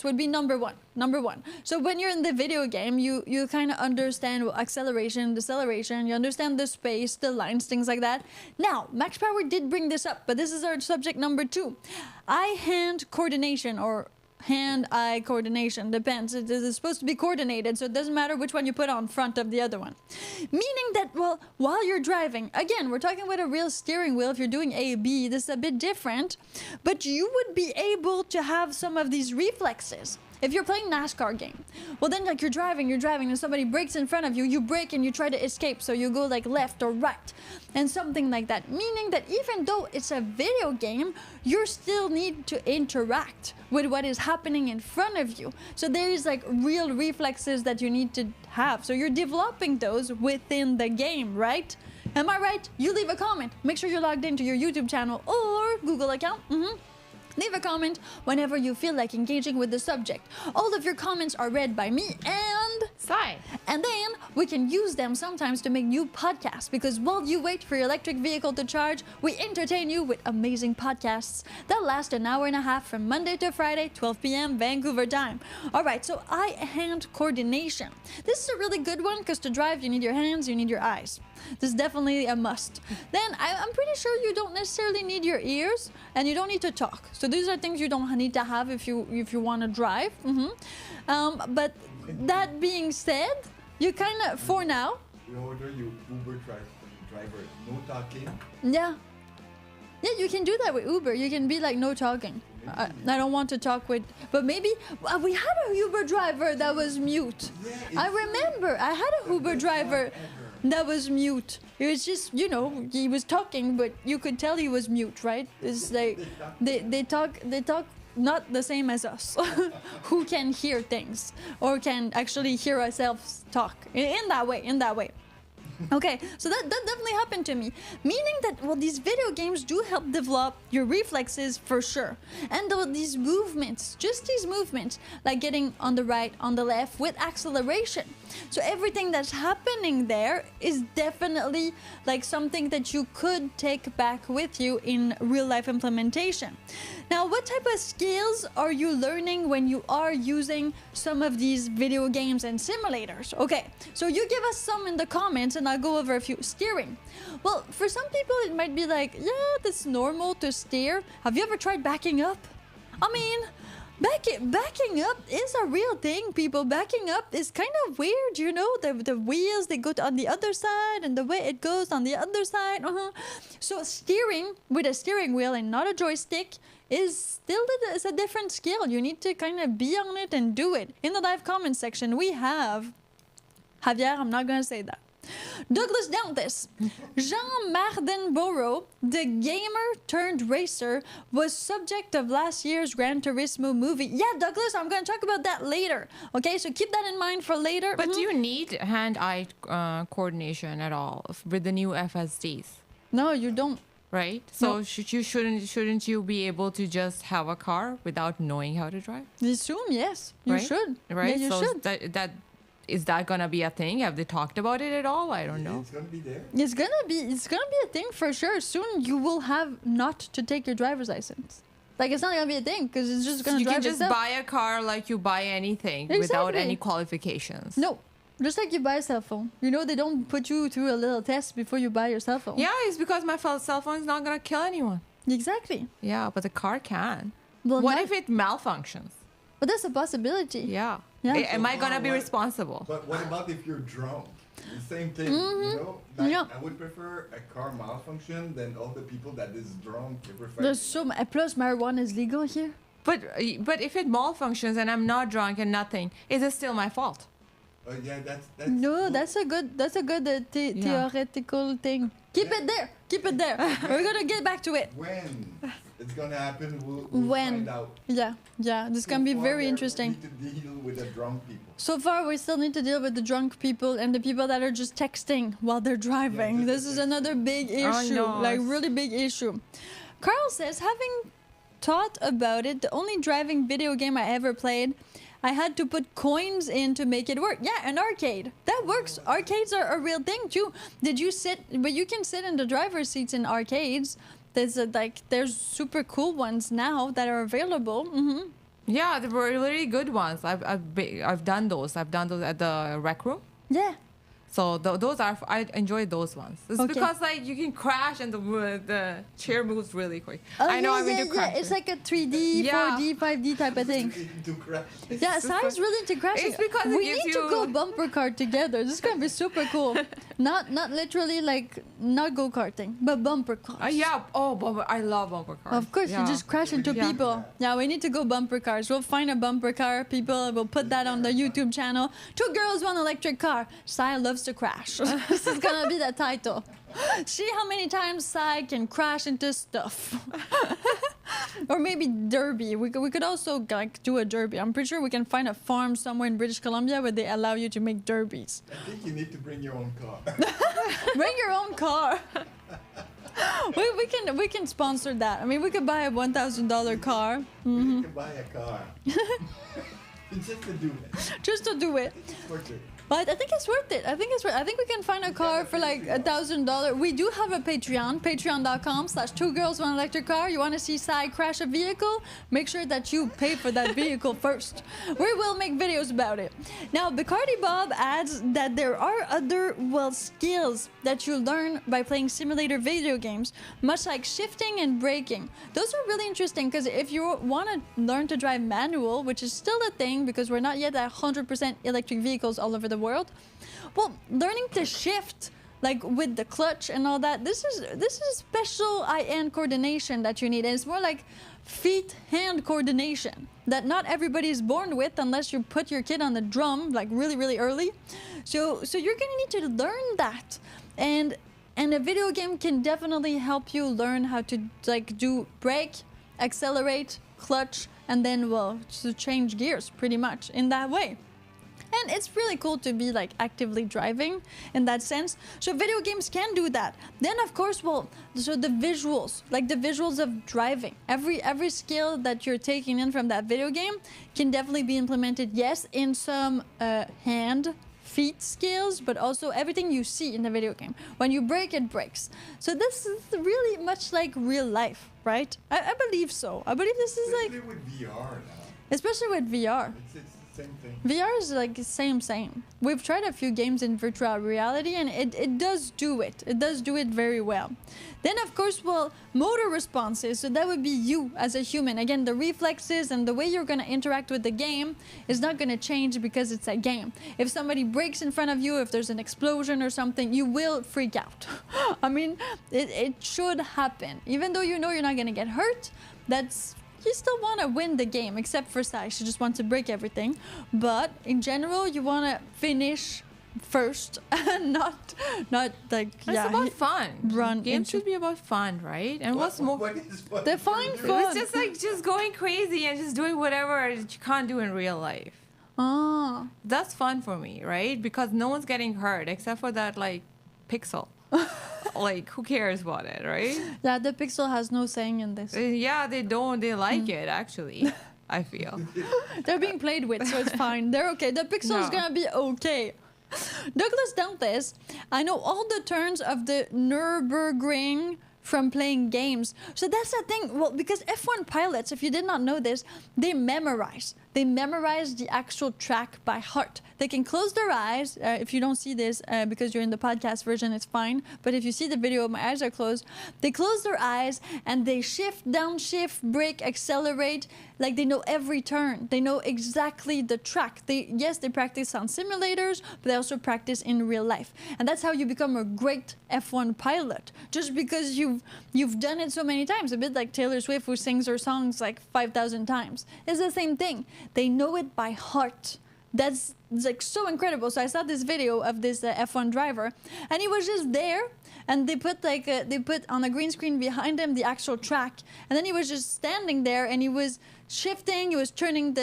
would be number one. Number one. So when you're in the video game, you kind of understand acceleration, deceleration, you understand the space, the lines, things like that. Now, Max Power did bring this up, but this is our subject number 2. Eye-hand coordination or hand-eye coordination, depends. It is supposed to be coordinated, so it doesn't matter which one you put on front of the other one. Meaning that, well, while you're driving, again, we're talking about a real steering wheel. If you're doing A, B, this is a bit different, but you would be able to have some of these reflexes. If you're playing NASCAR game, well then like you're driving and somebody breaks in front of you, you brake and you try to escape, so you go like left or right and something like that. Meaning that even though it's a video game, you still need to interact with what is happening in front of you. So there is like real reflexes that you need to have. So you're developing those within the game, right? Am I right? You leave a comment. Make sure you're logged into your YouTube channel or Google account. Leave a comment whenever you feel like engaging with the subject. All of your comments are read by me and then we can use them sometimes to make new podcasts, because while you wait for your electric vehicle to charge, we entertain you with amazing podcasts that last an hour and a half from Monday to Friday, 12 p.m. Vancouver time. All right, so eye-hand coordination. This is a really good one because to drive, you need your hands, you need your eyes. This is definitely a must. Then I'm pretty sure you don't necessarily need your ears and you don't need to talk. So these are things you don't need to have if you want to drive. But that being said, you kind of, for now, We order you Uber driver, no talking. yeah, you can do that with Uber. You can be like, no talking. I don't want to talk with, but maybe we had a Uber driver that was mute. I remember I had a Uber driver that was mute. It was just, you know, he was talking, but you could tell he was mute, right? It's like they talk not the same as us, who can hear things or can actually hear ourselves talk in that way. Okay, so that definitely happened to me. Meaning that, well, these video games do help develop your reflexes for sure. And these movements, just these movements, like getting on the right, on the left with acceleration. So everything that's happening there is definitely like something that you could take back with you in real life implementation. Now, what type of skills are you learning when you are using some of these video games and simulators? Okay, so you give us some in the comments and I'll go over a few. Steering. Well, for some people it might be like, yeah, that's normal to steer. Have you ever tried backing up? I mean, backing up is a real thing, people. Backing up is kind of weird, you know, the wheels, they go on the other side and the way it goes on the other side. So steering with a steering wheel and not a joystick is still a different skill. You need to kind of be on it and do it. In the live comment section, we have Javier, I'm not going to say that. Douglas Dantes, Jean Mardenborough, the gamer turned racer, was subject of last year's Gran Turismo movie. Yeah, Douglas, I'm going to talk about that later. Okay, so keep that in mind for later. But do you need hand-eye coordination at all with the new FSDs? No, you don't. Right? So No. shouldn't you be able to just have a car without knowing how to drive? Assume, yes. You Right? should. Right? Yeah, you so should. that is that gonna be a thing? Have they talked about it at all? I don't know. It's gonna be there. It's gonna be a thing for sure. Soon you will have not to take your driver's license. Like it's not gonna be a thing because it's just gonna You drive can just itself. buy a car like you buy anything without Exactly. any qualifications. No, just like you buy a cell phone. You know they don't put you through a little test before you buy your cell phone. Yeah, it's because my cell phone is not gonna kill anyone. Exactly. Yeah, but the car can. Well, What not- if it malfunctions? But that's a possibility. Yeah. Yeah. Am I gonna be What- responsible? But what about if you're drunk? The same thing, Mm-hmm. you know? Like, Yeah. I would prefer a car malfunction than all the people that is drunk. There's so much. Plus, marijuana is legal here. But if it malfunctions and I'm not drunk and nothing, is it still my fault? Oh yeah, that's No, cool. that's a good Yeah. theoretical thing. Keep it there. Keep it there. We're gonna get back to it. When it's gonna happen, we'll When? find out. Yeah. This can be So far, very we interesting. need to deal with the drunk people. So far, we still need to deal with the drunk people and the people that are just texting while they're driving. just This is another big issue, no, like it's- really big issue. Carl says, having thought about it, the only driving video game I ever played, I had to put coins in to make it work. Yeah, an arcade. That works. Arcades are a real thing too. Did you sit? But you can sit in the driver's seats in arcades. There's super cool ones now that are available. Yeah, they were really good ones. I've done those. I've done those at the rec room. Yeah. So those are I enjoy those ones. It's Okay. because like you can crash and the chair moves really quick. Oh, I know yeah, I'm yeah, into yeah. crashing. It's like a 3D, Yeah. 4D, 5D type of thing. To crash. Yeah, Sai's really into crashing. It's because it we gives need to you- go bumper cart together. This is gonna be super cool. Not literally like not go karting, but bumper cars. Yeah. Oh, but I love bumper cars. Of course, Yeah. you just crash into Yeah. people. Yeah, we need to go bumper cars. We'll find a bumper car. People will put that on the YouTube channel. 2 girls, 1 electric car. Sai loves to crash. This is gonna be the title. See how many times Sai can crash into stuff. Or maybe derby. We could also like do a derby. I'm pretty sure we can find a farm somewhere in British Columbia where they allow you to make derbies. I think you need to bring your own car. Bring your own car. we can sponsor that. I mean, we could buy a $1,000 car You can buy a car. Just to do it. just to do it. It's worth it. But I think it's worth it. I think it's worth. I think we can find a car for like $1,000. We do have a Patreon, patreon.com/2girls1electric car. You want to see Sai crash a vehicle? Make sure that you pay for that vehicle first. We will make videos about it. Now, Bacardi Bob adds that there are other, skills that you learn by playing simulator video games, much like shifting and braking. Those are really interesting because if you want to learn to drive manual, which is still a thing because we're not yet at 100% electric vehicles all over the world, well, learning to shift like with the clutch and all that, this is special eye-hand coordination that you need, and it's more like feet-hand coordination that not everybody is born with unless you put your kid on the drum like really early. So you're gonna need to learn that, and a video game can definitely help you learn how to like do brake, accelerate, clutch, and then to change gears pretty much in that way. And it's really cool to be like actively driving in that sense. So video games can do that. Then of course, so the visuals, like the visuals of driving, every skill that you're taking in from that video game can definitely be implemented, yes, in some hand, feet skills, but also everything you see in the video game. When you brake, it breaks. So this is really much like real life, right? I believe so. I believe this is like, Especially with VR now. especially with VR. It's the same thing. VR is like same. We've tried a few games in virtual reality and it does do it. It does do it very well. Then of course, motor responses. So that would be you as a human. Again, the reflexes and the way you're going to interact with the game is not going to change because it's a game. If somebody breaks in front of you, if there's an explosion or something, you will freak out. I mean, it should happen. Even though you know you're not going to get hurt, you still want to win the game, except for Sai. She just wants to break everything. But in general, you want to finish first and not like, It's about fun. run Games into- should be about fun, right? And what's more, What is fun? Define for you? fun. it's just like just going crazy and just doing whatever you can't do in real life. Ah, That's fun for me, right? Because no one's getting hurt except for that like pixel. Like who cares about it, right? yeah, the pixel has no saying in this. Yeah, they don't. They like it actually. I feel. They're being played with, so it's fine. They're okay. The pixel's No. gonna be okay. Douglas Dantes, I know all the turns of the Nürburgring from playing games. So that's the thing. Well, because F1 pilots, if you did not know this, they memorize. They memorize the actual track by heart. They can close their eyes. If you don't see this, because you're in the podcast version, it's fine. But if you see the video, my eyes are closed. They close their eyes and they shift, downshift, brake, accelerate. Like they know every turn. They know exactly the track. Yes, they practice on simulators, but they also practice in real life. And that's how you become a great F1 pilot. Just because you've done it so many times. A bit like Taylor Swift, who sings her songs like 5,000 times. It's the same thing. They know it by heart. That's like so incredible. So I saw this video of this F1 driver, and he was just there, and they put on a green screen behind him the actual track, and then he was just standing there, and he was shifting, he was turning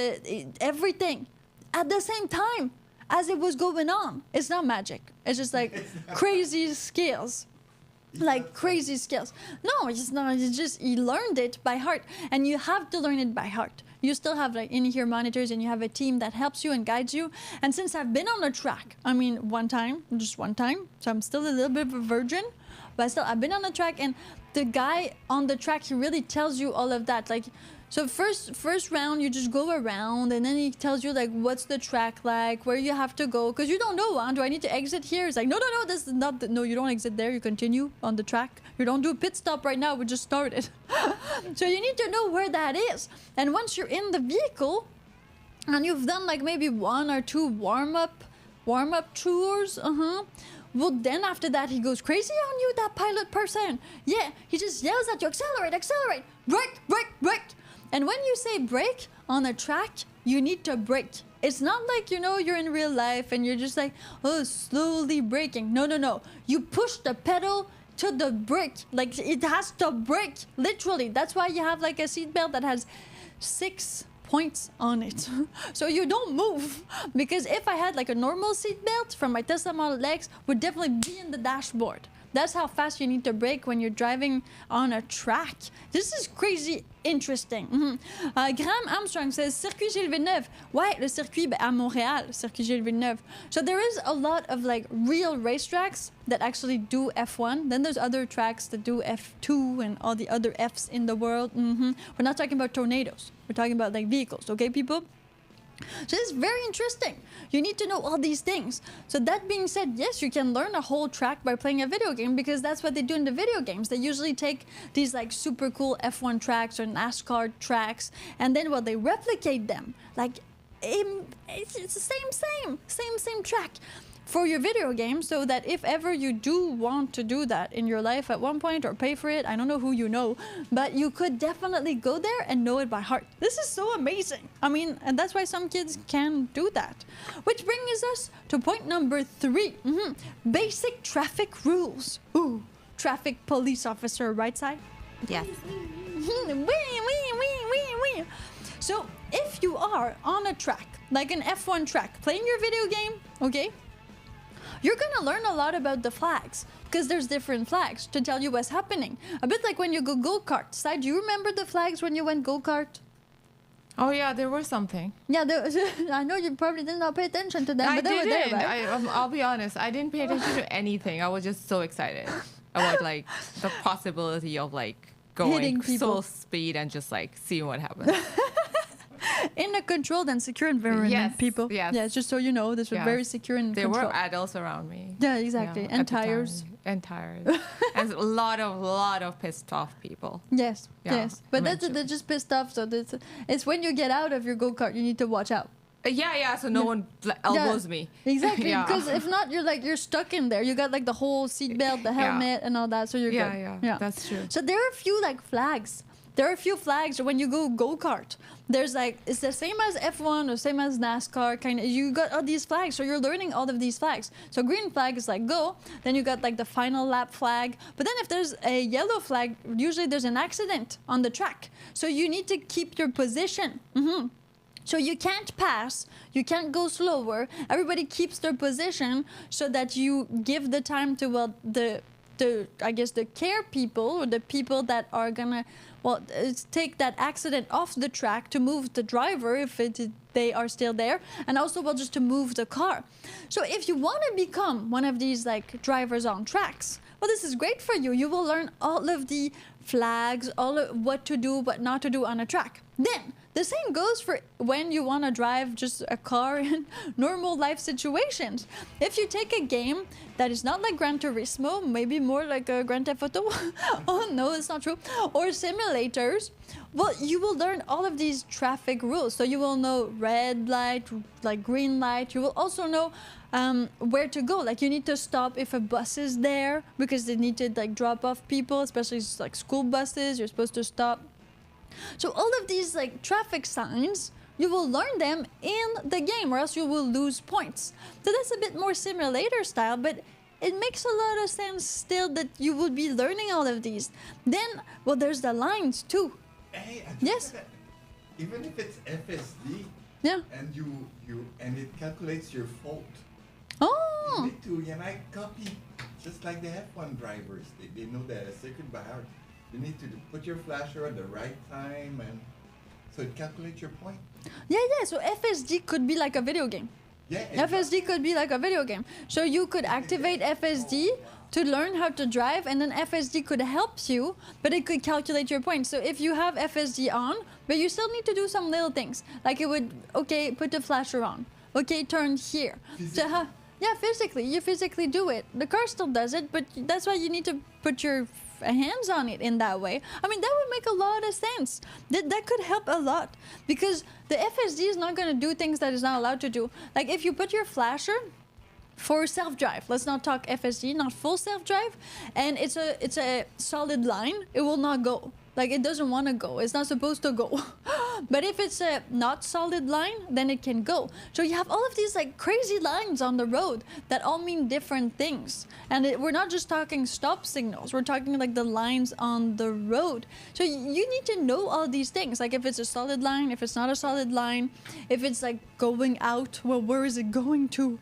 everything at the same time as it was going on. It's not magic. It's just like crazy skills. Like crazy skills. No, it's not. It's just he learned it by heart, and you have to learn it by heart. You still have like in-ear monitors, and you have a team that helps you and guides you. And since I've been on the track, I mean, just one time, so I'm still a little bit of a virgin, but still I've been on the track, and the guy on the track, he really tells you all of that. Like, so first round, you just go around, and then he tells you like what's the track like, where you have to go, because you don't know. Do I need to exit here? It's like no, this is not. No, you don't exit there. You continue on the track. You don't do a pit stop right now. We just started. So you need to know where that is. And once you're in the vehicle, and you've done like maybe 1 or 2 warm up tours, well, then after that, he goes crazy on you, that pilot person. Yeah, he just yells at you, accelerate, brake. And when you say brake on a track, you need to brake. It's not like, you're in real life and you're just like, oh, slowly braking. No. You push the pedal to the brake. Like, it has to brake, literally. That's why you have like a seatbelt that has 6 points on it. So you don't move. Because if I had like a normal seatbelt from my Tesla Model X, would definitely be in the dashboard. That's how fast you need to brake when you're driving on a track. This is crazy interesting. Graham Armstrong says, Circuit Gilles Villeneuve. Ouais, le circuit à Montréal, Circuit Gilles Villeneuve. So there is a lot of like real racetracks that actually do F1. Then there's other tracks that do F2 and all the other Fs in the world. We're not talking about tornadoes. We're talking about like vehicles, okay, people? So it's very interesting. You need to know all these things. So that being said, yes, you can learn a whole track by playing a video game, because that's what they do in the video games. They usually take these like super cool F1 tracks or NASCAR tracks, and then they replicate them. Like it's the same track for your video game, so that if ever you do want to do that in your life at one point or pay for it, I don't know who you know, but you could definitely go there and know it by heart. This is so amazing. I mean, and that's why some kids can do that. Which brings us to point number 3. Basic traffic rules. Ooh, traffic police officer, right side? Yes. Wee. So if you are on a track, like an F1 track, playing your video game, okay? You're gonna learn a lot about the flags, because there's different flags to tell you what's happening. A bit like when you go go-kart. Side, do you remember the flags when you went go-kart? Oh yeah, there was something. Yeah, I know you probably did not pay attention to them, but they were there, right? I'll be honest. I didn't pay attention to anything. I was just so excited about like the possibility of like going full speed and just like seeing what happens. In a controlled and secure environment, Yes, people. yes. Yeah, just so you know, this was very secure and There controlled. were adults around me. Yeah, exactly. And at the tires. time. And tires. And a lot of pissed off people. Yes, Yeah, yes. But eventually. they're just pissed off, so it's when you get out of your go-kart, you need to watch out. Yeah, so no one elbows me. Exactly, Yeah. because if not, you're stuck in there. You got like the whole seatbelt, the helmet, and all that, so you're good. Yeah, that's true. So there are a few like flags. There are a few flags when you go-kart. There's like, it's the same as F1 or same as NASCAR, kind of. You got all these flags, so you're learning all of these flags. So green flag is like go, then you got like the final lap flag. But then if there's a yellow flag, usually there's an accident on the track. So you need to keep your position. So you can't pass, you can't go slower. Everybody keeps their position so that you give the time to I guess the care people or the people that are gonna take that accident off the track to move the driver if they are still there, and also just to move the car. So if you want to become one of these like drivers on tracks, well, this is great for you. You will learn all of the flags, all of what to do, what not to do on a track. Then the same goes for when you want to drive just a car in normal life situations. If you take a game that is not like Gran Turismo, maybe more like a Grand Theft Auto, oh no, it's not true, or simulators, well, you will learn all of these traffic rules. So you will know red light, like green light. You will also know where to go. Like you need to stop if a bus is there because they need to like drop off people, especially like school buses. You're supposed to stop. So all of these like traffic signs, you will learn them in the game or else you will lose points. So that's a bit more simulator style, but it makes a lot of sense still that you will be learning all of these. Then, well, there's the lines too. Hey, Yes. even if it's FSD, Yeah. and and it calculates your fault. You Oh. need to, copy, just like the F1 drivers. They know the circuit by heart. You need to put your flasher at the right time, and so it calculates your point. Yeah. So FSD could be like a video game. Yeah. FSD could be like a video game. So you could activate FSD to learn how to drive, and then FSD could help you, but it could calculate your points. So if you have FSD on, but you still need to do some little things, like it would, okay, put the flasher on, okay, turn here. So, yeah, physically, you physically do it. The car still does it, but that's why you need to put your hands on it in that way. I mean, that would make a lot of sense. That could help a lot because the FSD is not going to do things that it's not allowed to do. Like if you put your flasher for self-drive, let's not talk FSD, not full self-drive, and it's a solid line, it will not go. Like it doesn't want to go. It's not supposed to go. But if it's a not solid line, then it can go. So you have all of these like crazy lines on the road that all mean different things. And we're not just talking stop signals. We're talking like the lines on the road. So you need to know all these things. Like if it's a solid line, if it's not a solid line, if it's like going out, well, where is it going to?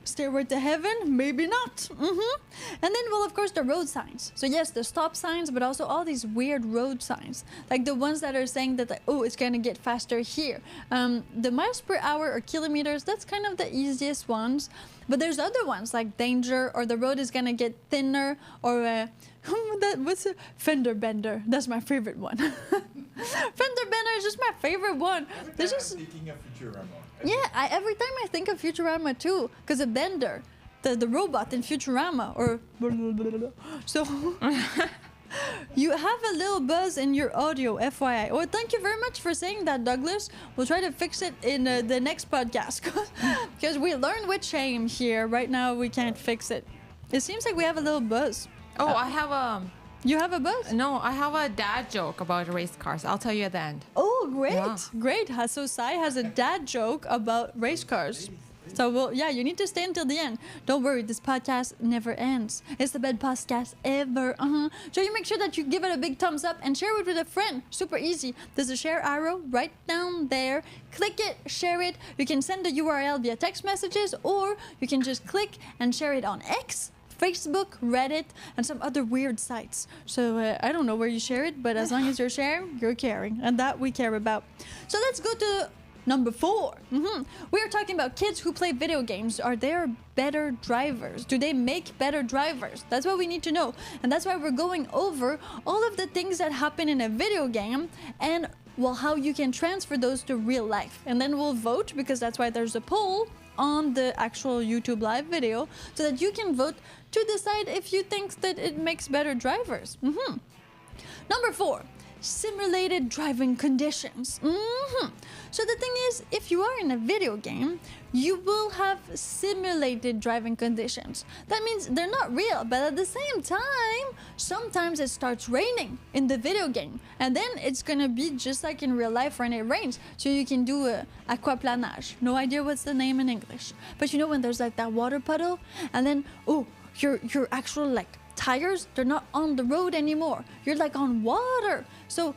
Stairway to heaven? Maybe not. And then, well, of course, the road signs. So yes, the stop signs, but also all these weird road signs, like the ones that are saying that, like, oh, it's gonna get faster here. The miles per hour or kilometers, that's kind of the easiest ones. But there's other ones like danger, or the road is gonna get thinner, or what's a fender bender? That's my favorite one. Fender bender is just my favorite one. Every time I'm thinking of Futurama. Yeah, every time I think of Futurama too, because of Bender, the robot in Futurama, or so. You have a little buzz in your audio, FYI. Oh, thank you very much for saying that, Douglas. We'll try to fix it in the next podcast, because we learned with shame here. Right now, we can't fix it. It seems like we have a little buzz. Oh, I have a... You have a buzz? No, I have a dad joke about race cars. I'll tell you at the end. Oh, great. Yeah. Great. So Sai has a dad joke about race cars. So, well, yeah, you need to stay until the end. Don't worry, this podcast never ends. It's the best podcast ever. So you make sure that you give it a big thumbs up and share it with a friend. Super easy. There's a share arrow right down there. Click it, share it. You can send the URL via text messages, or you can just click and share it on X, Facebook, Reddit, and some other weird sites. So I don't know where you share it, but as long as you're sharing, you're caring. And that we care about. So let's go to number 4. We are talking about kids who play video games. Are they better drivers? Do they make better drivers? That's what we need to know. And that's why we're going over all of the things that happen in a video game and, well, how you can transfer those to real life. And then we'll vote, because that's why there's a poll on the actual YouTube live video, so that you can vote to decide if you think that it makes better drivers. Number 4, simulated driving conditions. So the thing is, if you are in a video game, you will have simulated driving conditions. That means they're not real, but at the same time, sometimes it starts raining in the video game, and then it's gonna be just like in real life when it rains. So you can do aquaplanage. No idea what's the name in English, but you know when there's like that water puddle, and then your actual like tires, they're not on the road anymore. You're like on water. So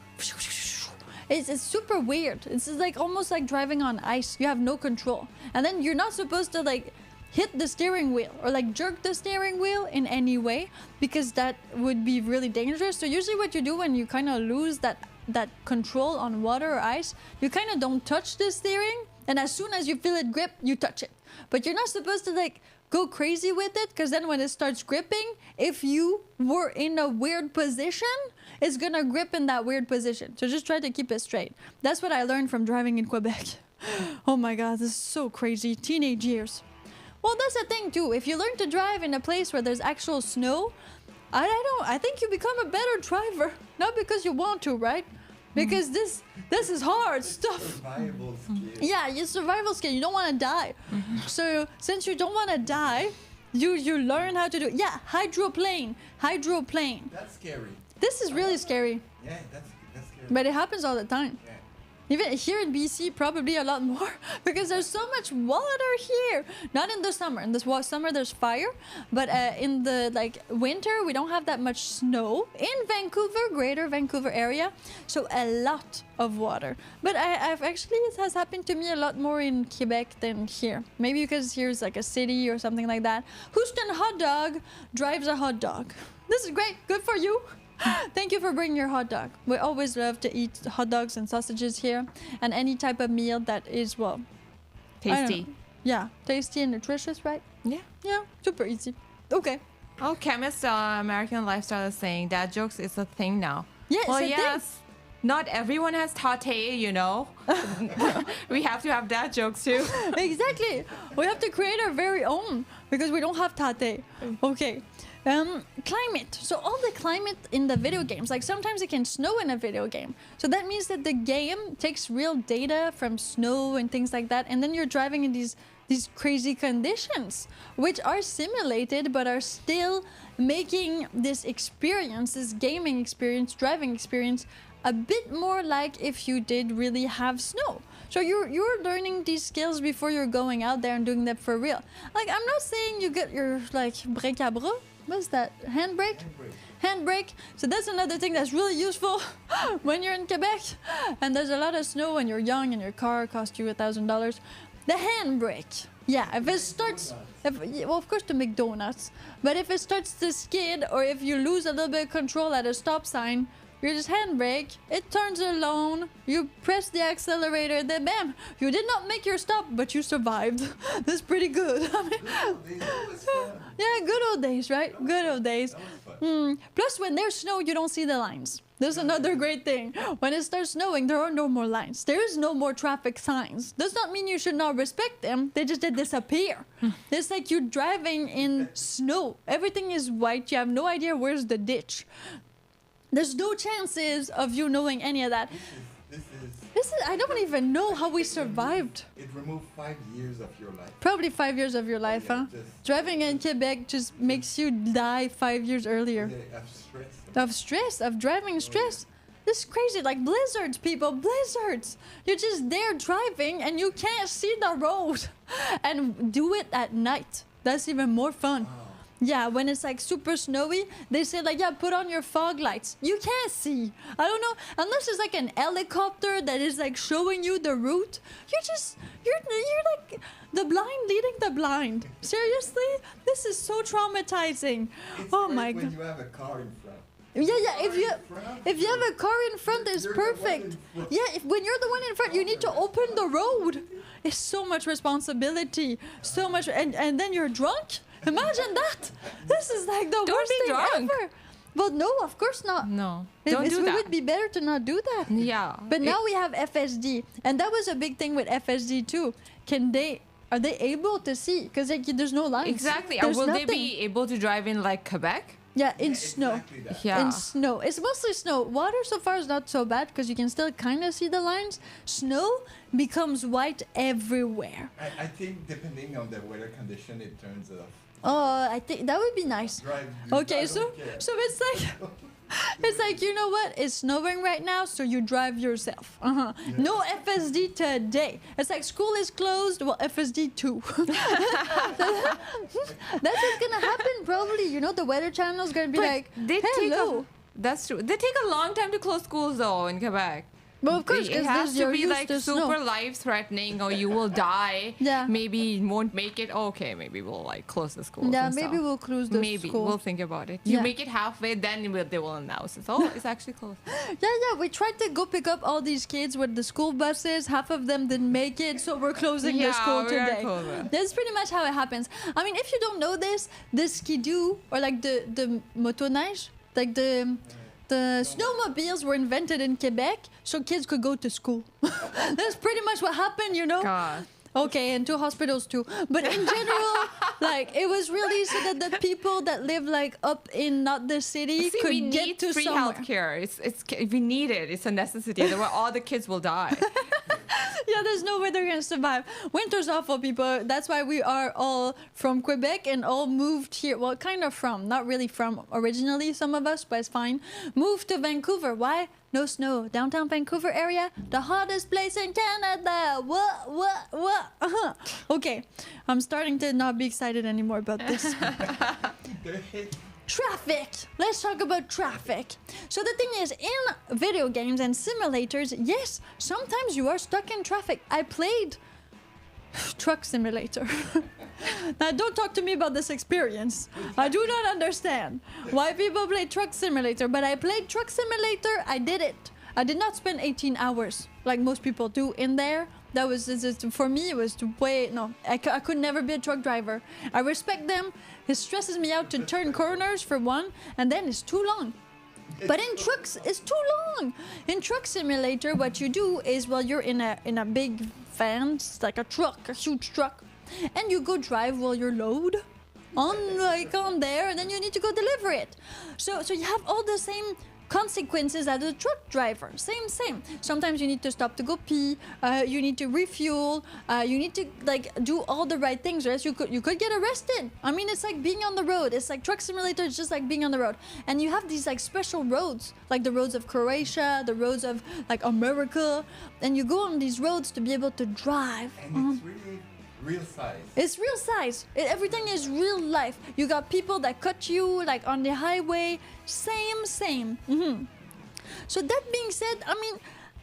it's super weird. It's like almost like driving on ice. You have no control. And then you're not supposed to like hit the steering wheel or like jerk the steering wheel in any way, because that would be really dangerous. So usually what you do when you kind of lose that control on water or ice, you kind of don't touch the steering, and as soon as you feel it grip, you touch it. But you're not supposed to like go crazy with it, because then when it starts gripping, if you were in a weird position, it's gonna grip in that weird position. So just try to keep it straight. That's what I learned from driving in Quebec. Oh my god, this is so crazy. Teenage years. Well, that's the thing too. If you learn to drive in a place where there's actual snow, I think you become a better driver. Not because you want to, right? Because this is hard stuff. Survival skill. Yeah, your survival skill. You don't want to die. So since you don't want to die, you learn how to do. Yeah, hydroplane. That's scary. This is really scary, Yeah, that's scary. but it happens all the time. Yeah. Even here in BC, probably a lot more, because there's so much water here. Not in the summer. In the summer, there's fire, but in the like winter, we don't have that much snow in Vancouver, Greater Vancouver area. So a lot of water. But I've actually, it has happened to me a lot more in Quebec than here. Maybe because here's like a city or something like that. Houston hot dog drives a hot dog. This is great. Good for you. Thank you for bringing your hot dog. We always love to eat hot dogs and sausages here, and any type of meal that is, well, Tasty. yeah, tasty and nutritious, right? Yeah. Yeah, super easy. Okay. Oh, chemist American Lifestyle is saying that jokes is a thing now. Yeah, Well, it's a yes. thing. Not everyone has tate, you know. We have to have dad jokes too. Exactly. We have to create our very own because we don't have tate. Okay. Climate. So all the climate in the video games, like sometimes it can snow in a video game. So that means that the game takes real data from snow and things like that, and then you're driving in these crazy conditions, which are simulated but are still making this experience, this gaming experience, driving experience, a bit more like if you did really have snow. So you're learning these skills before you're going out there and doing that for real. Like, I'm not saying you get your like brake à bras. What's that? Handbrake? Handbrake. So that's another thing that's really useful when you're in Quebec and there's a lot of snow and you're young and your car costs you $1,000. The handbrake. Yeah, if it starts, well, of course to make donuts, but if it starts to skid or if you lose a little bit of control at a stop sign, you just handbrake, it turns alone, you press the accelerator, then bam, you did not make your stop, but you survived. That's pretty good. I mean, yeah, good old days, right? Good old days. Plus, when there's snow, you don't see the lines. There's another great thing. When it starts snowing, there are no more lines. There is no more traffic signs. Does not mean you should not respect them. They just disappear. It's like you're driving in snow. Everything is white. You have no idea where's the ditch. There's no chances of you knowing any of that. This is I don't even know how we survived. It removed 5 years of your life. Probably 5 years of your life, Yeah, huh? just- Driving in Quebec just makes you die 5 years earlier. Yeah, of stress. Of stress, of driving stress. This is crazy, like blizzards, people, blizzards. You're just there driving and you can't see the road. And do it at night. That's even more fun. Wow. Yeah, when it's like super snowy, they say like, yeah, put on your fog lights. You can't see. I don't know, unless it's like an helicopter that is like showing you the route. You're like the blind leading the blind. Seriously, this is so traumatizing. It's Oh great my when god. you have a car in front. Yeah, if you have a car in front, it's You're the one perfect. in front. Yeah, when you're the one in front, you need to open the road. It's so much responsibility, so much, and then you're drunk. Imagine that. This is like the Don't worst be thing drunk. ever. Well, no, of course not. No, It- don't do It that. would be better to not do that. Yeah. But now we have FSD, and that was a big thing with FSD too. Are they able to see? Because like, there's no lines. Exactly. There's Will nothing. they be able to drive in like Quebec? Yeah, in Yeah, snow. exactly that. Yeah. In snow. It's mostly snow. Water so far is not so bad because you can still kind of see the lines. Snow becomes white everywhere. I think depending on the weather condition, it turns off. Oh, I think that would be nice. Drive. Okay, I so don't care. it's like you know what? It's snowing right now, so you drive yourself. No FSD today. It's like school is closed. Well, FSD too. That's what's gonna happen probably. You know, the Weather Channel is gonna be But like, they take hello. That's true. They take a long time to close schools though in Quebec. Well, of course, it because has to you're be used like to super snow. life-threatening, or you will die. Yeah. Maybe you won't make it. Okay, maybe we'll like close the schools. Yeah, and maybe stuff. we'll close the Maybe school. we'll think about it. You Yeah. make it halfway, then they will announce it. Oh, it's actually closed. Yeah, we tried to go pick up all these kids with the school buses. Half of them didn't make it, so we're closing the Yeah, school we are today. closing. That's pretty much how it happens. I mean, if you don't know this, the skidoo or like the motoneige, like the snowmobiles were invented in Quebec so kids could go to school. That's pretty much what happened, you know? God. Okay, and to hospitals too. But in general, like it was really so that the people that live like up in not the city See, could we get need to free somewhere. healthcare. It's we need it. It's a necessity. Otherwise, all the kids will die. Yeah, there's no way they're gonna survive. Winter's awful, people. That's why we are all from Quebec and all moved here. Well, kind of from, not really from originally, some of us, but it's fine. Moved to Vancouver. Why? No snow. Downtown Vancouver area, the hottest place in Canada. What? Okay, I'm starting to not be excited anymore about this. Traffic. Let's talk about traffic. So the thing is, in video games and simulators, yes, sometimes you are stuck in traffic. I played Truck Simulator. Now, don't talk to me about this experience. I do not understand why people play Truck Simulator, but I played Truck Simulator. I did it. I did not spend 18 hours like most people do in there. That was for me. It was way no. I could never be a truck driver. I respect them. It stresses me out to turn corners for one, and then it's too long. But in trucks, it's too long. In Truck Simulator, what you do is, well, you're in a big van, it's like a truck, a huge truck, and you go drive while you're load on there, and then you need to go deliver it. So you have all the same consequences as a truck driver. Same. Sometimes you need to stop to go pee. You need to refuel. You need to like do all the right things, or else you could get arrested. I mean, it's like being on the road. It's like Truck Simulator. It's just like being on the road. And you have these like special roads, like the roads of Croatia, the roads of like America, and you go on these roads to be able to drive. And it's really real size. It's real size. Everything is real life. You got people that cut you like on the highway. Same. So that being said, I mean,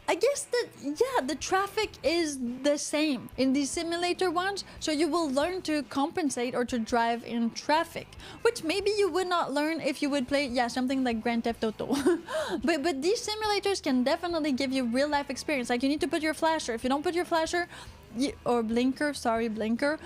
I guess that, yeah, the traffic is the same in these simulator ones. So you will learn to compensate or to drive in traffic, which maybe you would not learn if you would play, something like Grand Theft Auto. but these simulators can definitely give you real life experience. Like you need to put your flasher. If you don't put your flasher, blinker,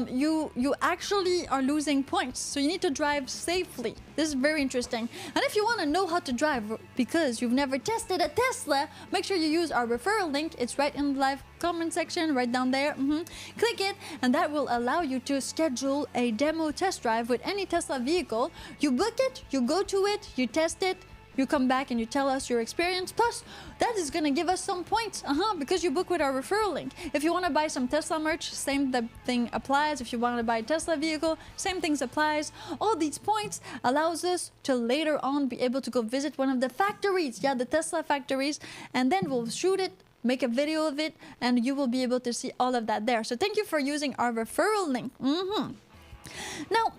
you actually are losing points. So you need to drive safely. This is very interesting. And if you want to know how to drive because you've never tested a Tesla, make sure you use our referral link. It's right in the live comment section, right down there. Click it, and that will allow you to schedule a demo test drive with any Tesla vehicle. You book it, you go to it, you test it, you come back and you tell us your experience. Plus, that is going to give us some points because you book with our referral link. If you want to buy some Tesla merch, same thing applies. If you want to buy a Tesla vehicle, same things applies. All these points allows us to later on be able to go visit one of the factories, the Tesla factories, and then we'll shoot it, make a video of it, and you will be able to see all of that there. So thank you for using our referral link. Now,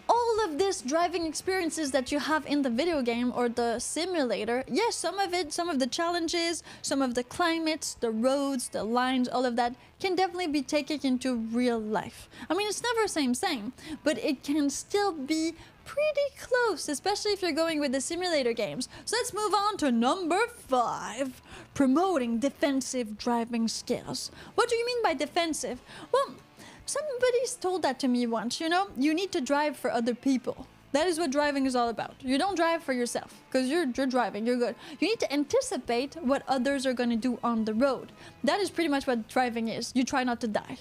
all of this driving experiences that you have in the video game or the simulator, yes, some of the challenges, some of the climates, the roads, the lines, all of that can definitely be taken into real life. I mean, it's never same, but it can still be pretty close, especially if you're going with the simulator games. So let's move on to number 5, promoting defensive driving skills. What do you mean by defensive? Well, somebody's told that to me once, you need to drive for other people. That is what driving is all about. You don't drive for yourself because you're driving, you're good. You need to anticipate what others are going to do on the road. That is pretty much what driving is. You try not to die.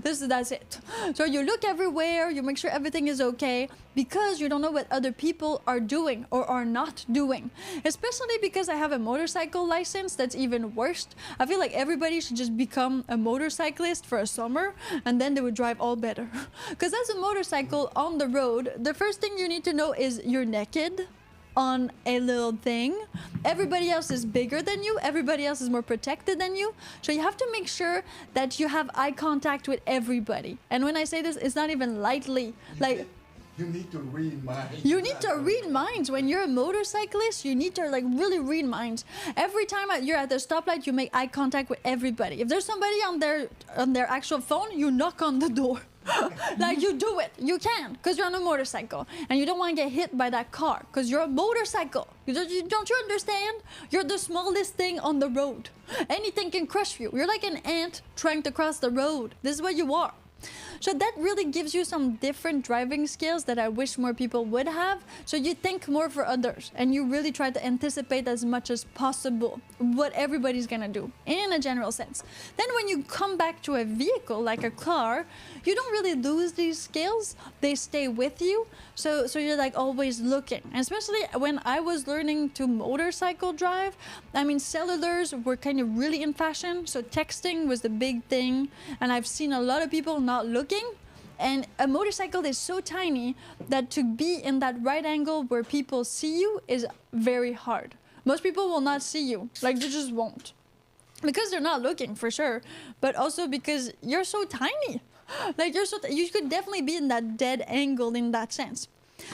That's it. So you look everywhere, you make sure everything is okay because you don't know what other people are doing or are not doing. Especially because I have a motorcycle license, that's even worse. I feel like everybody should just become a motorcyclist for a summer and then they would drive all better. Because as a motorcycle on the road, the first thing you need to know is you're naked on a little thing. Everybody else is bigger than you. Everybody else is more protected than you. So you have to make sure that you have eye contact with everybody. And when I say this, it's not even lightly. Like, You need to read minds. You need to read minds. When you're a motorcyclist, you need to like really read minds. Every time you're at the stoplight, you make eye contact with everybody. If there's somebody on their actual phone, you knock on the door. Like you do it. You can, because you're on a motorcycle and you don't want to get hit by that car because you're a motorcycle. Don't you understand? You're the smallest thing on the road. Anything can crush you. You're like an ant trying to cross the road. This is what you are. So that really gives you some different driving skills that I wish more people would have. So you think more for others and you really try to anticipate as much as possible what everybody's gonna do in a general sense. Then when you come back to a vehicle like a car, you don't really lose these skills. They stay with you. So you're like always looking. And especially when I was learning to motorcycle drive, I mean, cellulars were kind of really in fashion. So texting was the big thing. And I've seen a lot of people not looking. And a motorcycle is so tiny that to be in that right angle where people see you is very hard. Most people will not see you, like they just won't. Because they're not looking for sure, but also because you're so tiny. Like you could definitely be in that dead angle in that sense.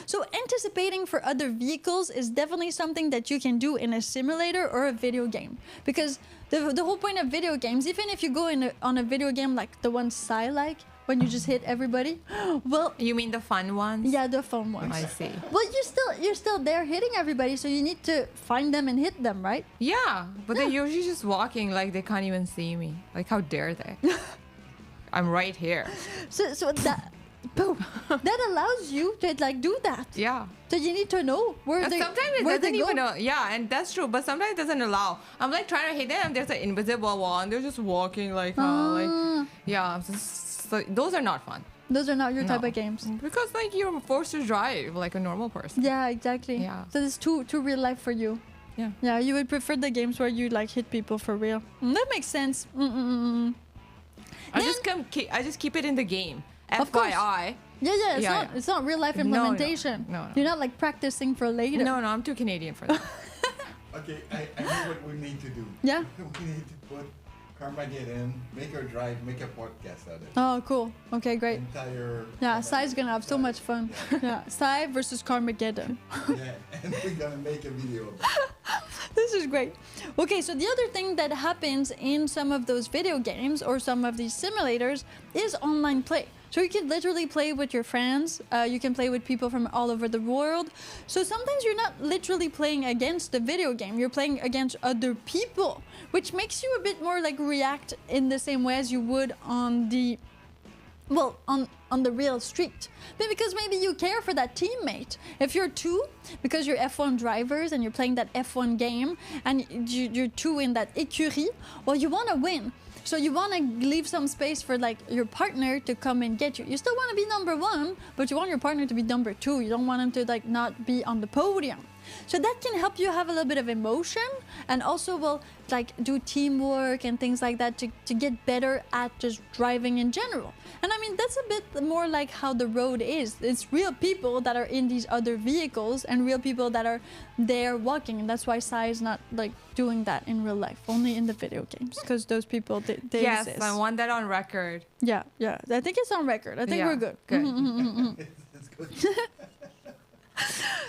So anticipating for other vehicles is definitely something that you can do in a simulator or a video game. Because the whole point of video games, even if you go on a video game like the one Psy like, when you just hit everybody, well... You mean the fun ones? Yeah, the fun ones. I see. Well, you're still there hitting everybody, so you need to find them and hit them, right? Yeah, but they're usually just walking like they can't even see me. Like, how dare they? I'm right here. So that... Boom. That allows you to like do that. Yeah. So you need to know where they sometimes it doesn't even know. Yeah, and that's true. But sometimes it doesn't allow. I'm like trying to hit them. There's an invisible wall, and they're just walking like, yeah. So those are not fun. Those are not your type of games. Because like you're forced to drive like a normal person. Yeah, exactly. Yeah. So it's too real life for you. Yeah. Yeah, you would prefer the games where you like hit people for real. That makes sense. I just keep it in the game. Of course. FYI. Yeah. It's not real life implementation. No. You're not like practicing for later. No, I'm too Canadian for that. Okay, I know what we need to do. Yeah. We need to put Carmageddon, make her drive, make a podcast out of it. Oh, cool. Okay, great. Entire. Yeah, Sai's gonna have so much fun. Yeah, Sai versus Carmageddon. Yeah, and we're gonna make a video of it. This is great. Okay, so the other thing that happens in some of those video games or some of these simulators is online play. So you can literally play with your friends. You can play with people from all over the world. So sometimes you're not literally playing against the video game. You're playing against other people, which makes you a bit more like react in the same way as you would on the, well, on the real street. But because maybe you care for that teammate. If you're two, because you're F1 drivers and you're playing that F1 game and you're two in that écurie, well, you want to win. So you want to leave some space for like your partner to come and get you. You still want to be number one, but you want your partner to be number two. You don't want him to like not be on the podium. So that can help you have a little bit of emotion and also will like do teamwork and things like that to get better at just driving in general. And I mean, that's a bit more like how the road is. It's real people that are in these other vehicles and real people that are there walking. And that's why Sai is not like doing that in real life, only in the video games, because those people, they yes, exist. I want that on record. Yeah. I think it's on record. I think we're good. Good. It's good.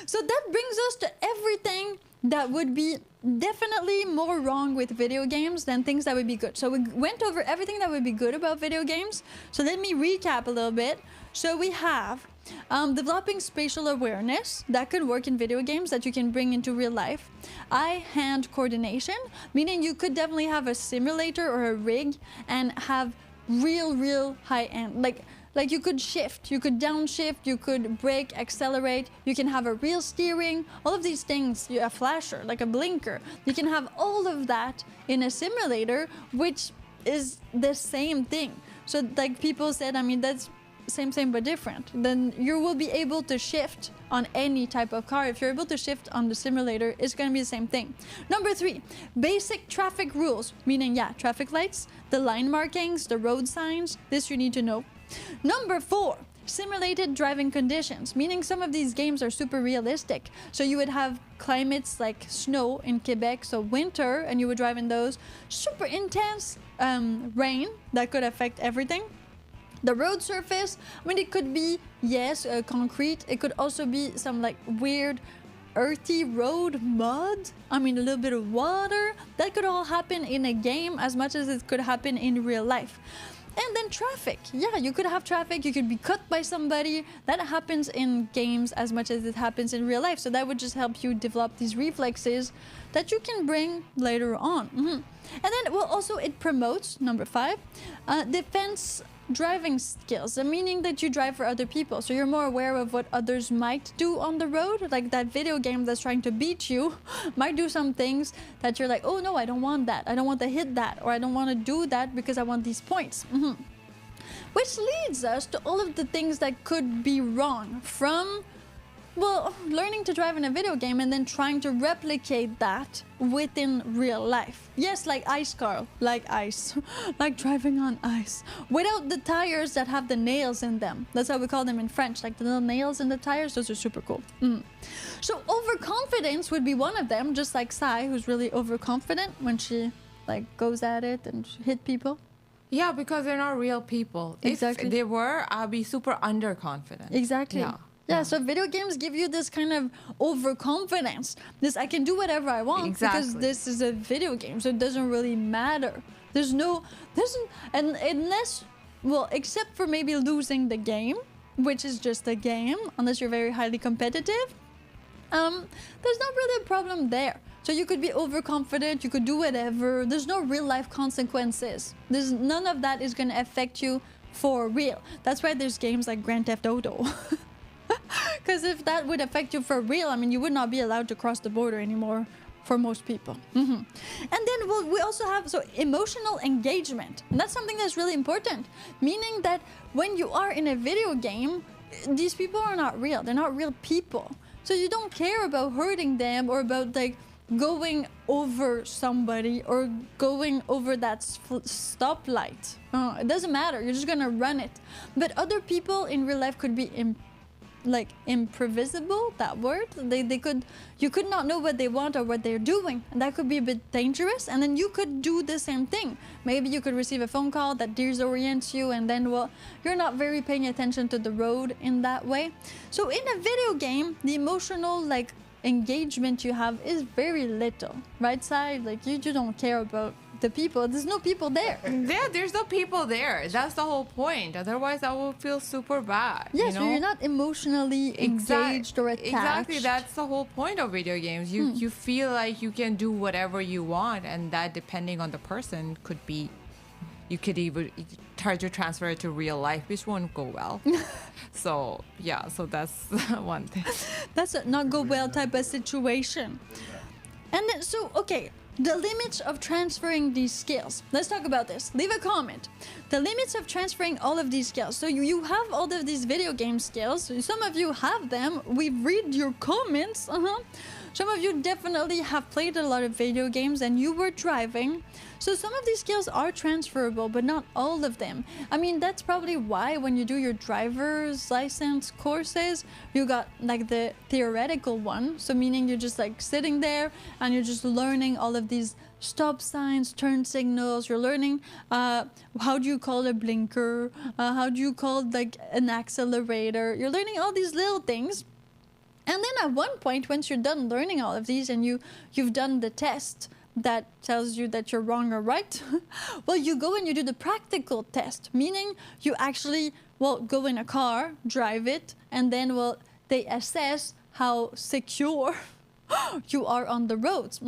So that brings us to everything that would be definitely more wrong with video games than things that would be good. So we went over everything that would be good about video games. So let me recap a little bit. So we have developing spatial awareness that could work in video games that you can bring into real life. Eye-hand coordination, meaning you could definitely have a simulator or a rig and have real high-end, like you could shift, you could downshift, you could brake, accelerate, you can have a real steering, all of these things, a flasher, like a blinker. You can have all of that in a simulator, which is the same thing. So like people said, I mean, that's same but different. Then you will be able to shift on any type of car. If you're able to shift on the simulator, it's going to be the same thing. Number 3, basic traffic rules, meaning traffic lights, the line markings, the road signs, this you need to know. Number 4, simulated driving conditions, meaning some of these games are super realistic. So you would have climates like snow in Quebec, so winter, and you would drive in those. Super intense rain that could affect everything. The road surface, I mean, it could be, yes, concrete. It could also be some like weird earthy road mud. I mean, a little bit of water. That could all happen in a game as much as it could happen in real life. And then traffic. Yeah, you could have traffic. You could be cut by somebody. That happens in games as much as it happens in real life. So that would just help you develop these reflexes that you can bring later on. And then, well, also it promotes, number 5, defense driving skills, meaning that you drive for other people, so you're more aware of what others might do on the road. Like that video game that's trying to beat you might do some things that you're like, oh no, I don't want that, I don't want to hit that, or I don't want to do that because I want these points. Which leads us to all of the things that could be wrong, from, well, learning to drive in a video game and then trying to replicate that within real life. Yes, like ice car, like ice, like driving on ice, without the tires that have the nails in them. That's how we call them in French, like the little nails in the tires. Those are super cool. So overconfidence would be one of them, just like Sai, who's really overconfident when she like goes at it and hit people. Yeah, because they're not real people. Exactly. If they were, I'd be super underconfident. Exactly. Yeah. So video games give you this kind of overconfidence. This, I can do whatever I want because this is a video game, so it doesn't really matter. And unless, well, except for maybe losing the game, which is just a game, unless you're very highly competitive, there's not really a problem there. So you could be overconfident, you could do whatever. There's no real life consequences. None of that is going to affect you for real. That's why there's games like Grand Theft Auto. Because if that would affect you for real, I mean, you would not be allowed to cross the border anymore for most people. And then we also have emotional engagement. And that's something that's really important. Meaning that when you are in a video game, these people are not real. They're not real people. So you don't care about hurting them or about like going over somebody or going over that stoplight. It doesn't matter. You're just going to run it. But other people in real life could be improvisable, that word. You could not know what they want or what they're doing, and that could be a bit dangerous. And then you could do the same thing. Maybe you could receive a phone call that disorients you, and then, well, you're not very paying attention to the road in that way. So in a video game, the emotional engagement you have is very little, right, Sai? Like you don't care about the people. There's no people there. Yeah, there's no people there. That's the whole point. Otherwise, I will feel super bad. Yeah, so you're not emotionally engaged or attached. Exactly, that's the whole point of video games. You feel like you can do whatever you want, and that, depending on the person, could be, you could even try to transfer it to real life, which won't go well. So that's one thing. That's a not go well type of situation. And then, okay, the limits of transferring these skills. Let's talk about this. Leave a comment. The limits of transferring all of these skills. So you have all of these video game skills. Some of you have them. We read your comments. Some of you definitely have played a lot of video games and you were driving. So some of these skills are transferable, but not all of them. I mean, that's probably why when you do your driver's license courses, you got like the theoretical one. So meaning you're just like sitting there and you're just learning all of these stop signs, turn signals. You're learning how do you call a blinker? How do you call like an accelerator? You're learning all these little things. And then at one point, once you're done learning all of these and you've done the test that tells you that you're wrong or right, well, you go and you do the practical test, meaning you actually, go in a car, drive it, and then, they assess how secure you are on the roads.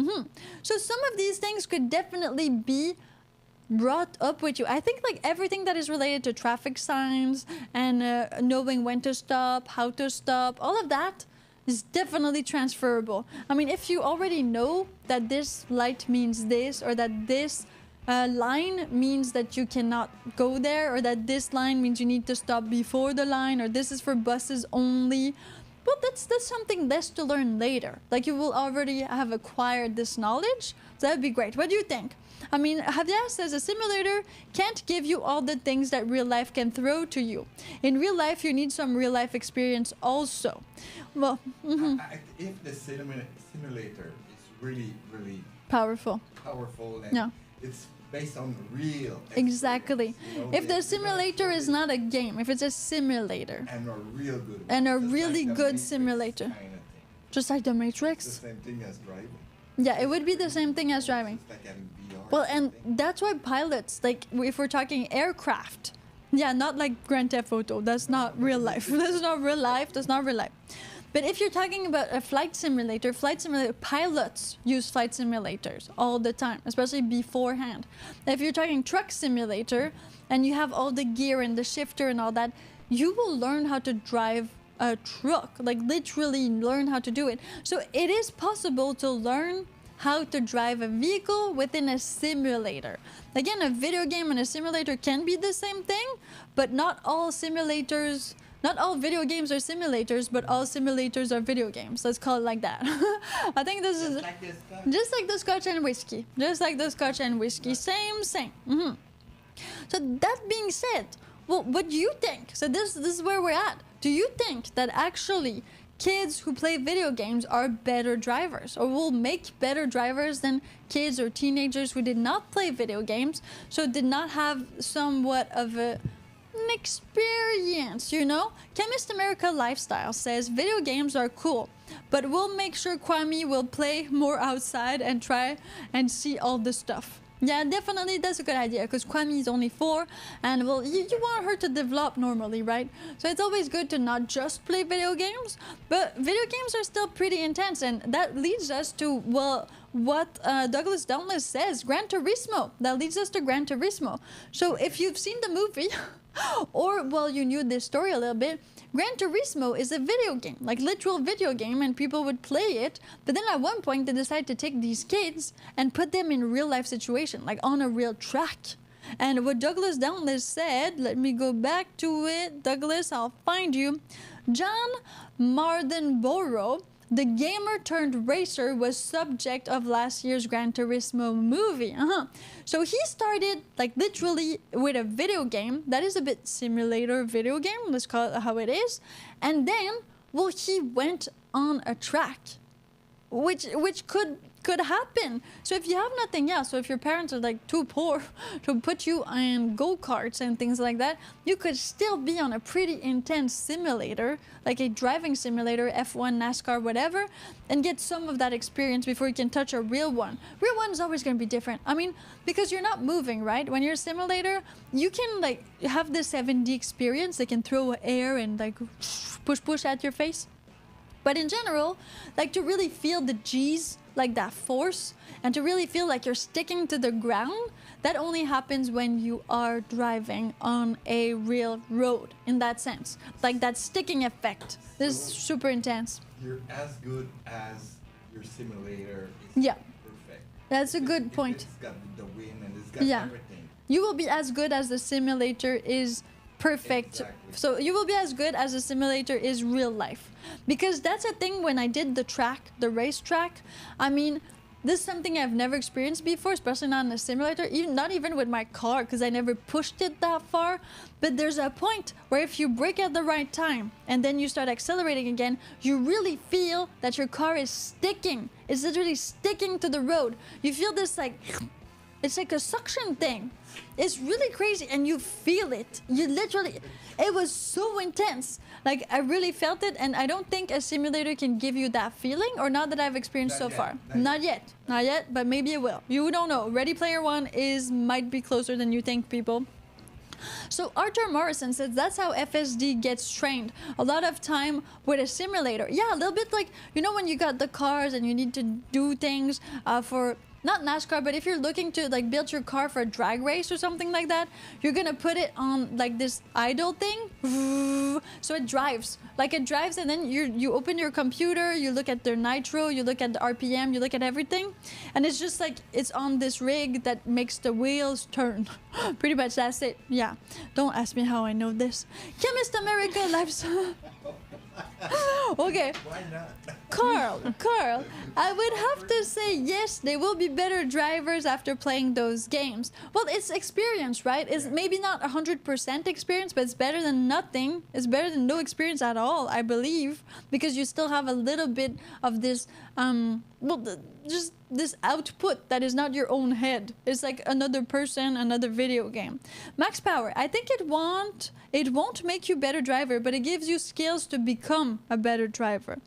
So some of these things could definitely be brought up with you. I think like everything that is related to traffic signs and knowing when to stop, how to stop, all of that is definitely transferable. I mean, if you already know that this light means this, or that this line means that you cannot go there, or that this line means you need to stop before the line, or this is for buses only, well, that's something less to learn later. Like you will already have acquired this knowledge. So that'd be great. What do you think? I mean, Javier says a simulator can't give you all the things that real life can throw to you. In real life, you need some real life experience also. Well, if the simulator is really, really powerful and it's based on real Exactly. experience, you know, If the they simulator gotta is show not a game, if it's a simulator, it, and a real good one. and a Just really like the good Matrix simulator. kind of thing. just like the It's the Matrix, same thing as driving. yeah, it would be the same thing as driving. It's like having VR. Well, same and thing. that's why pilots, like if we're talking aircraft, yeah, not like Grand Theft Auto, that's not real life. That's not real life. That's not real life. But if you're talking about a flight simulator, pilots use flight simulators all the time, especially beforehand. If you're talking truck simulator and you have all the gear and the shifter and all that, you will learn how to drive a truck, like literally learn how to do it. So it is possible to learn how to drive a vehicle within a simulator. Again, a video game and a simulator can be the same thing, but not all simulators, not all video games are simulators, but all simulators are video games. Let's call it like that. I think this is Like this stuff. just like the Scotch and whiskey. Just like the Scotch and whiskey. Same. So that being said, well, what do you think? So this is where we're at. Do you think that actually kids who play video games are better drivers, or will make better drivers than kids or teenagers who did not play video games, so did not have somewhat of an experience, you know? Chemist America Lifestyle says video games are cool, but we'll make sure Kwame will play more outside and try and see all the stuff. Yeah, definitely, that's a good idea, because Kwame is only 4, and well, you want her to develop normally, right? So it's always good to not just play video games, but video games are still pretty intense, and that leads us to, well, what Douglas Downless says, Gran Turismo. That leads us to Gran Turismo. So if you've seen the movie, or, well, you knew this story a little bit, Gran Turismo is a video game, like literal video game, and people would play it. But then at one point, they decided to take these kids and put them in real life situation, like on a real track. And what Douglas Downless said, let me go back to it. Douglas, I'll find you. John Mardenborough, the gamer turned racer, was subject of last year's Gran Turismo movie. So he started like literally with a video game that is a bit simulator video game, let's call it how it is. And then, well, he went on a track, which could happen. So if you have nothing else, so if your parents are like too poor to put you in go-karts and things like that, you could still be on a pretty intense simulator, like a driving simulator, F1, NASCAR, whatever, and get some of that experience before you can touch a real one. Real one is always going to be different. I mean, because you're not moving, right? When you're a simulator, you can like have the 7D experience. They can throw air and like push at your face. But in general, like to really feel the G's, like that force, and to really feel like you're sticking to the ground, that only happens when you are driving on a real road, in that sense. Like that sticking effect. This is super intense. You're as good as your simulator is Yeah. perfect. That's a good point. It's got the wind and it's got Yeah. everything. You will be as good as the simulator is perfect. Exactly. So you will be as good as the simulator is real life. Because that's a thing when I did the track, the race track. I mean, this is something I've never experienced before, especially not in a simulator, even not even with my car, because I never pushed it that far. But there's a point where if you brake at the right time and then you start accelerating again, you really feel that your car is sticking. It's literally sticking to the road. You feel this like, it's like a suction thing. It's really crazy, and you feel it. You literally, it was so intense. Like, I really felt it, and I don't think a simulator can give you that feeling, or not that I've experienced Not so yet, far. not Not yet. Not yet, but maybe it will. You don't know. Ready Player One might be closer than you think, people. So Arthur Morrison says that's how FSD gets trained. A lot of time with a simulator. Yeah, a little bit like, you know, when you got the cars and you need to do things for... not NASCAR, but if you're looking to like build your car for a drag race or something like that, you're gonna put it on like this idle thing, so it drives. Like it drives, and then you open your computer, you look at the nitro, you look at the RPM, you look at everything, and it's just like it's on this rig that makes the wheels turn. Pretty much that's it. Yeah. Don't ask me how I know this. Chemist America Lifestyle. Okay. Why not? Carl, I would have to say yes, they will be better drivers after playing those games. Well, it's experience, right? It's maybe not 100% experience, but it's better than nothing. It's better than no experience at all, I believe, because you still have a little bit of this, just this output that is not your own head. It's like another person, another video game. Max Power, I think it won't make you better driver, but it gives you skills to become a better driver.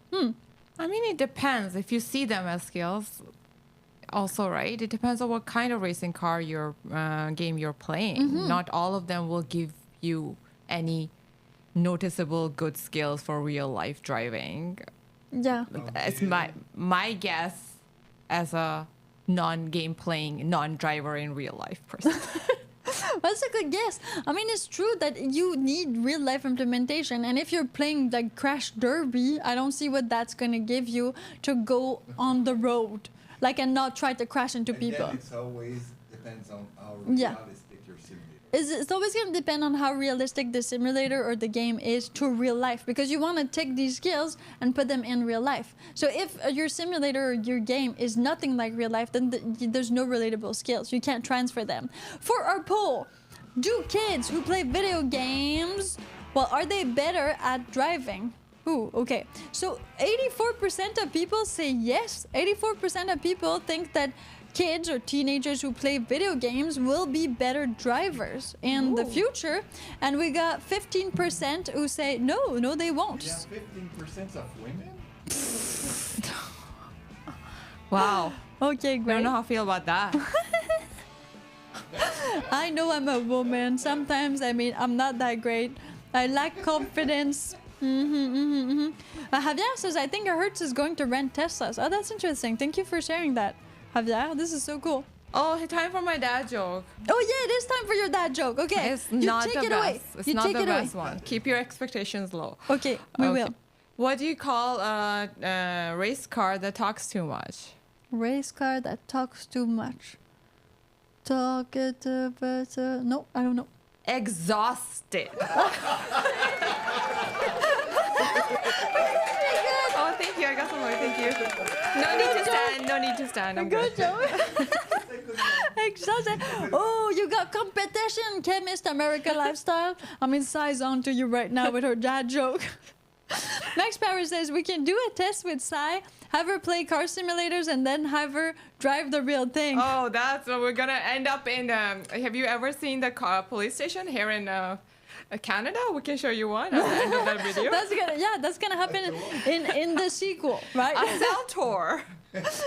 I mean, it depends. If you see them as skills, also, right? It depends on what kind of racing car game you're playing. Not all of them will give you any noticeable good skills for real life driving. Yeah. It's my guess as a non-game playing, non-driver in real life person. That's a good guess. I mean, it's true that you need real life implementation, and if you're playing like Crash Derby, I don't see what that's going to give you to go on the road, and not try to crash into people. Again, it's always depends on how Yeah. realistic your simulator. It's always going to depend on how realistic the simulator or the game is to real life, because you want to take these skills and put them in real life. So if your simulator or your game is nothing like real life, then there's no relatable skills. You can't transfer them. For our poll, do kids who play video games, are they better at driving? Ooh, okay. So 84% of people say yes. 84% of people think that kids or teenagers who play video games will be better drivers in the future, and we got 15% who say no, they won't. We have 15% of women. Wow. Okay, I great. don't know how I feel about that. I know I'm a woman. Sometimes, I mean, I'm not that great. I lack confidence. Javier says, I think Hertz is going to rent Teslas. Oh, that's interesting. Thank you for sharing that, Javier. This is so cool. Oh, time for my dad joke. Oh, yeah, it is time for your dad joke. Okay. It's you not take the it best. away. It's you not take the it away. best one. Keep your expectations low. Okay, we will. What do you call a race car that talks too much? Race car that talks too much. Talkative. No, I don't know. Exhausted. Oh, thank you. I got some more. Thank you. No need to stand. No need to stand. I'm good. Good job. Exhausted. Oh, you got competition, Chemist America Lifestyle. I'm in size on to you right now with her dad joke. Max Power says we can do a test with Sai, have her play car simulators, and then have her drive the real thing. Oh, that's what we're gonna end up in. Have you ever seen the police station here in Canada? We can show you one at the end of that video. That's gonna happen in the sequel, right? A cell tour.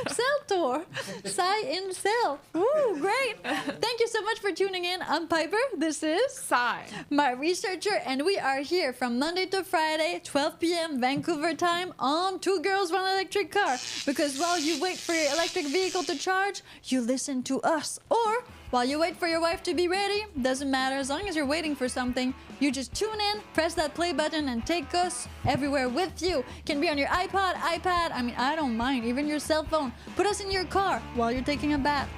Cell tour. Sai in cell. Ooh, great. Thank you so much for tuning in. I'm Piper. This is Sai, my researcher, and we are here from Monday to Friday, 12 p.m. Vancouver time on Two Girls, One Electric Car. Because while you wait for your electric vehicle to charge, you listen to us. Or while you wait for your wife to be ready, doesn't matter. As long as you're waiting for something, you just tune in, press that play button, and take us everywhere with you. Can be on your iPod, iPad, I don't mind, even your cell phone. Put us in your car while you're taking a bath.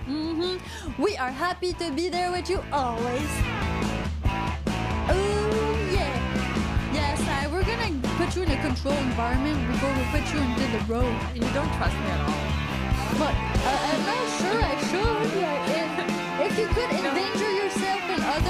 We are happy to be there with you always. Oh, yeah. Yes, we're gonna put you in a controlled environment before we put you into the road. you don't trust me at all. But I'm not sure I should. If you could endanger yourself and others.